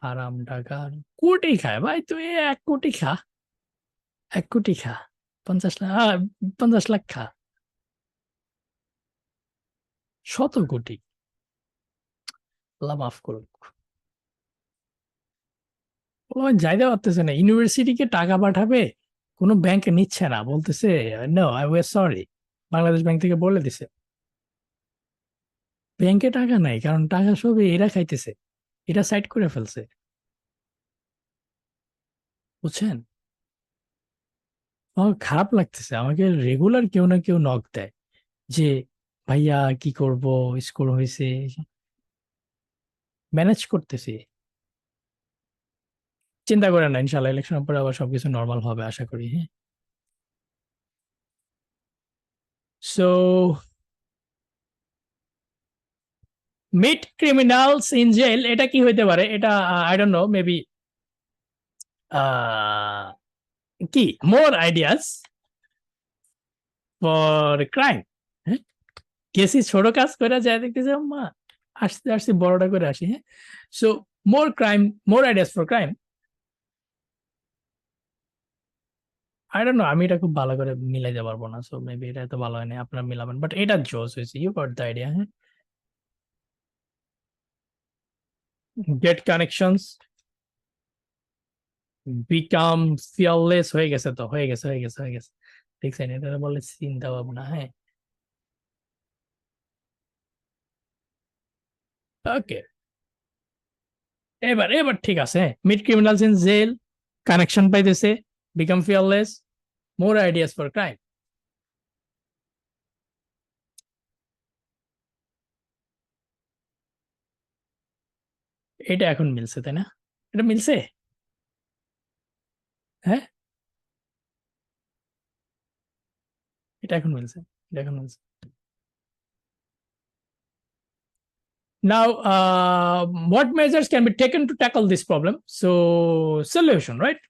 আরাম টাকা কোটি খায় ভাই, তুই 1 কোটি খা, 1 কোটি খা, 50 লাখ 50 লাখ খা, 100 কোটি, আল্লাহ মাফ করুক। যাইতে পারতেছে না, ইউনিভার্সিটিকে টাকা পাঠাবে, কোনো ব্যাংকে নিচ্ছে না, বলতেছে no I way sorry. Bangladesh bank থেকে বলে দিছে ব্যাংকে টাকা নাই, কারণ টাকা সব এরা খাইতেছে, এটা সাইড করে ফেলছে। বুঝছেন, আমার খারাপ লাগতেছে, আমাকে রেগুলার কেউ না কেউ নক দেয় যে ভাইয়া কি করব, স্কোর হয়েছে, ম্যানেজ করতেছি। চিন্তা করেন না, ইনশাল্লাহ ইলেকশনের পরে আবার সবকিছু নর্মাল হবে আশা করি। হ্যাঁ, so meet criminals in jail, এটা কি হইতে পারে? এটা আই ডোন্ট নো, মেবি কি মোর আইডিয়াস ফর ক্রাইম। হ্যাঁ, কেসি ছোট কাজ করে যায়, দেখতেছে মা আসতে আসতে বড়টা করে আসি। হ্যাঁ, so more crime, more ideas for crime, I don't know, আমি এটা খুব ভালো করে মিলাইতে পারবো না, সো মেবি এটা এত ভালো হয়নি, আপনারা মিলাবেন, বাট এটা জোস হয়েছে, ইউ গট দ্য আইডিয়া। হ্যাঁ, গেট কানেকশনস, বিকাম ফিয়ারলেস, হয়ে গেছে তো, হয়ে গেছে হয়ে গেছে হয়ে গেছে, দেখছেন, এটা বলে চিন্তা ভাবনা। হ্যাঁ, ওকে, এবার এবার ঠিক আছে। Meet criminals in jail, connection পাইতেছে, become fearless, more ideas for crime. এটা এখন মিলছে, তাই না? এটা মিলছে। হ্যাঁ, এটা এখন মিলছে, এটা এখন মিলছে। Now, what measures can be taken to tackle this problem? So, solution, right?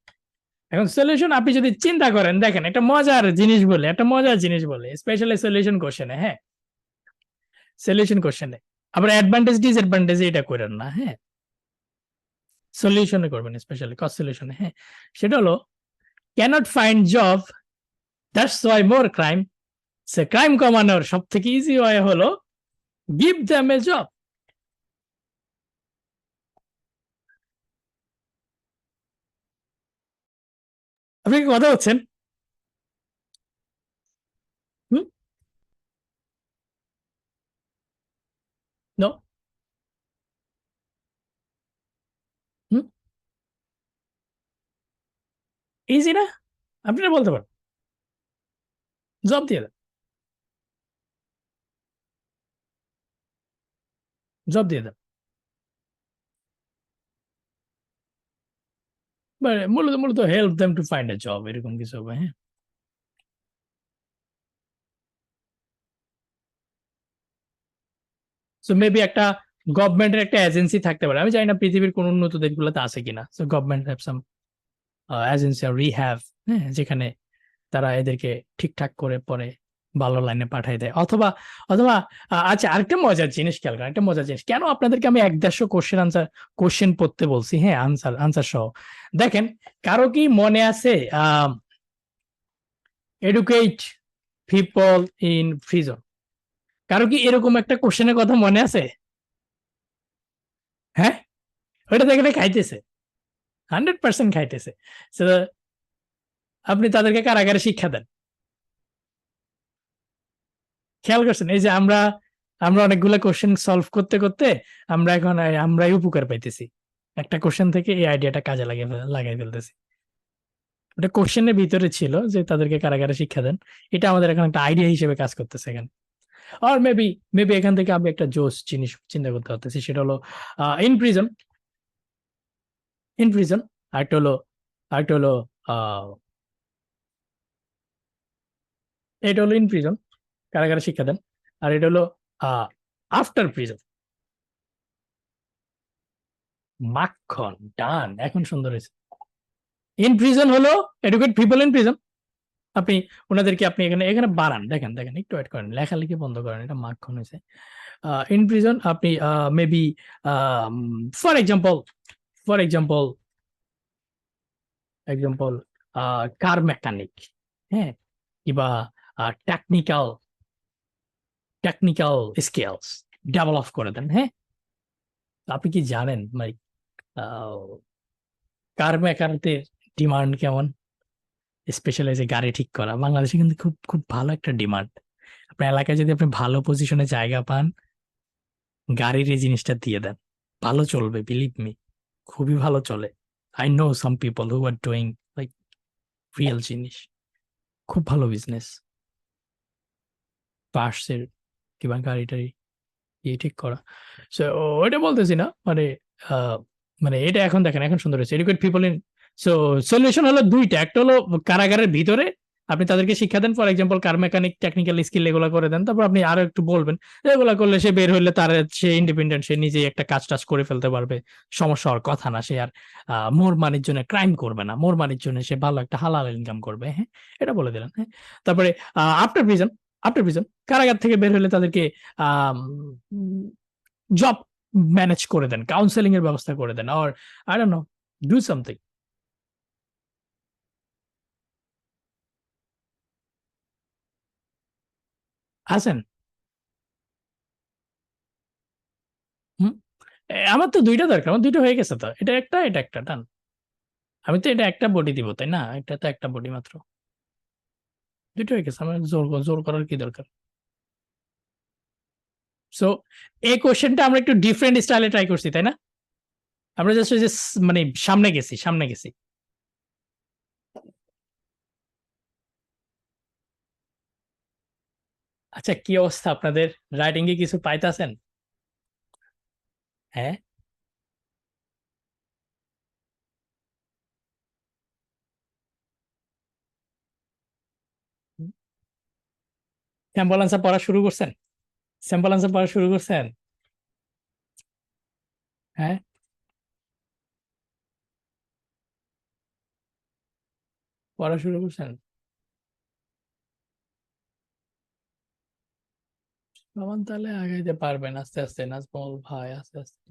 এখন সলিউশন আপনি যদি চিন্তা করেন, দেখেন একটা মজার জিনিস বলে, একটা মজার জিনিস বলে, স্পেশালি সলিউশন কোশ্চেনে। হ্যাঁ, সলিউশন কোশ্চেনে আবার অ্যাডভান্টেজ ডিসঅ্যাডভান্টেজ এটা করেন না। হ্যাঁ, সলিউশনে করবেন, স্পেশালি কস্ট সলিউশনে। হ্যাঁ, সেটা হলো cannot find job, that's why more crime. সে ক্রাইম কমানোর সব থেকে ইজি ওয়ে হলো গিভ দ্যাম এ জব। আপনি কি কথা হচ্ছেন? হুম, নো, হুম, ইজি না? আপনারা বলতে পারেন জব দিয়ে দেন, জব দিয়ে দেন, মূলত মূলত help them to find a job, এরকম কিছু হবে। হ্যাঁ, সো মেবি একটা গভর্নমেন্টের একটা এজেন্সি থাকতে পারে, আমি জানি না পৃথিবীর কোন উন্নত দেশগুলোতে আছে কিনা। So government have some agency আর রিহ্যাভ, হ্যাঁ, যেখানে তারা এদেরকে ঠিকঠাক করে পরে ভালো লাইনে পাঠাই দেয়, অথবা অথবা আচ্ছা, আরেকটা মজার জিনিস খেয়াল করেন, একটা মজার জিনিস, কেন আপনাদেরকে আমি 150 কোশ্চেন পড়তে বলছি? হ্যাঁ, আনসার আনসার সহ। দেখেন, কারো কি মনে আছে এডুকেট পিপল ইন প্রিজন? কারো কি এরকম একটা কোশ্চেনের কথা মনে আছে? হ্যাঁ, ওইটা দেখে খাইতেছে, 100% খাইতেছে। So, আপনি তাদেরকে কারাগারে শিক্ষা দেন। খেয়াল করছেন এই যে আমরা অনেকগুলো কোশ্চেন সলভ করতে করতে আমরা এখন আমরাই উপকার পাইতেছি। একটা কোশ্চেন থেকে এই আইডিয়াটা কাজে লাগাই ফেলতেছি। ওটা কোশ্চেনের ভিতরে ছিল যে তাদেরকে কারাগারে শিক্ষা দেন, এটা আমাদের এখন একটা আইডিয়া হিসেবে কাজ করতেছে এখানে। আর মেবি এখান থেকে আমি একটা জোস জিনিস চিন্তা করতে পারতেছি, সেটা হলো ইন প্রিজন আরেকটা হলো এটা হলো ইন প্রিজন, কারাগারে শিক্ষা দেন। আর এটা হলো আফটার প্রিজন, মাখন ডান, এখন সুন্দর হয়েছে। ইন প্রিজন হলো এডুকেট পিপল ইন প্রিজন, আপনি ওনাদেরকে আপনি এখানে বাড়ান, দেখেন একটু অ্যাড করেন, লেখালেখি বন্ধ করেন, এটা মাখন হয়েছে। ইন প্রিজন আপনি maybe for example car mechanic, হ্যাঁ, কিংবা টেকনিক্যাল স্কিলস ডেভেলপ করে দেন। হ্যাঁ, আপনি কি জানেন মানে কার মেকানিকের ডিমান্ড কেমন? স্পেশালি যে গাড়ি ঠিক করা, বাংলাদেশে কিন্তু খুব খুব ভালো একটা ডিমান্ড। আপনার এলাকায় যদি আপনি ভালো পজিশনে জায়গা পান, গাড়ির এই জিনিসটা দিয়ে দেন, ভালো চলবে, বিলিভ মি, খুবই ভালো চলে। I know some people who are doing like real জিনিস, খুব ভালো বিজনেস। পার্টসের কিংবা গাড়ি টাড়ি ইয়ে ঠিক করা। সো ওইটা বলতেছি না, মানে এটা এখন দেখেন, এখন সুন্দর হয়েছে, educate people in. So solution হলো দুইটা, একটা হলো কারাগারের ভিতরে আপনি তাদেরকে শিক্ষা দেন, for example car mechanic, technical skill এগুলো করে দেন, তারপর আপনি আরো একটু বলবেন এগুলা করলে সে বের হইলে তার সে ইন্ডিপেন্ডেন্ট, সে নিজে একটা কাজ টাজ করে ফেলতে পারবে, সমস্যা হওয়ার কথা না, সে আর মোর মানির জন্য ক্রাইম করবে না, মোর মানির জন্য সে ভালো একটা হালাল ইনকাম করবে। হ্যাঁ, এটা বলে দিলেন। হ্যাঁ, তারপরে আফটার প্রিজন কারাগার থেকে বের হলে তাদেরকে জব ম্যানেজ করে দেন, কাউন্সেলিং এর ব্যবস্থা করে দেন, আর I don't know, do something. আছেন? হুম, আমার তো দুইটা দরকার, আমার দুইটা হয়ে গেছে তো, এটা একটা ডান। আমি তো এটা একটা বডি দিব, তাই না? এটা তো একটা বডি মাত্র, দুইটা হয়ে গেছে, আমার জোর করার কি দরকার? সো এই কোশ্চেনটা আমরা একটু ডিফারেন্ট স্টাইলে ট্রাই করছি, তাই না? আমরা জাস্ট যে মানে সামনে গেছি। আচ্ছা, কি অবস্থা আপনাদের? রাইটিং এ কিছু পাইতাছেন? হ্যাঁ, স্যাম্পল আনসার পড়া শুরু করছেন? হ্যাঁ, পড়া শুরু করছেন? তখন তাহলে আগাইতে পারবেন আস্তে আস্তে, নাজমুল ভাই, আস্তে আস্তে।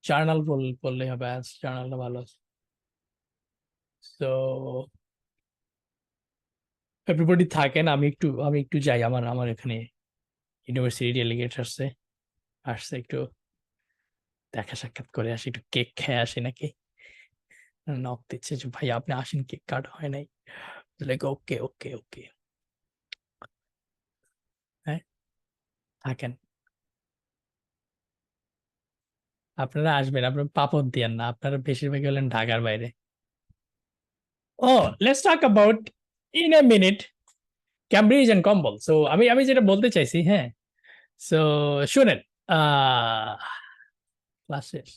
জার্নাল পড়লেই হবে, জার্নালটা ভালো আছে। তো এভরিবডি থাকেন, আমি একটু যাই, আমার এখানে ইউনিভার্সিটি ডেলিগেট আসছে একটু দেখা সাক্ষাৎ করে আসি, একটু কেক খেয়ে আসি নাকি। নক দিচ্ছে যে ভাই আপনি আসেন, কেক কাটা হয় নাই। লাইক ওকে ওকে ওকে, হ্যাঁ, থাকেন। আপনারা আসবেন, আপনার পাপড় দিয়েন না, আপনারা বেশিরভাগ হলেন ঢাকার বাইরে। ও, let's talk about in a minute Cambridge and কম্বল। সো আমি যেটা বলতে চাইছি, হ্যাঁ, সো শুনেন, ক্লাস শেষ।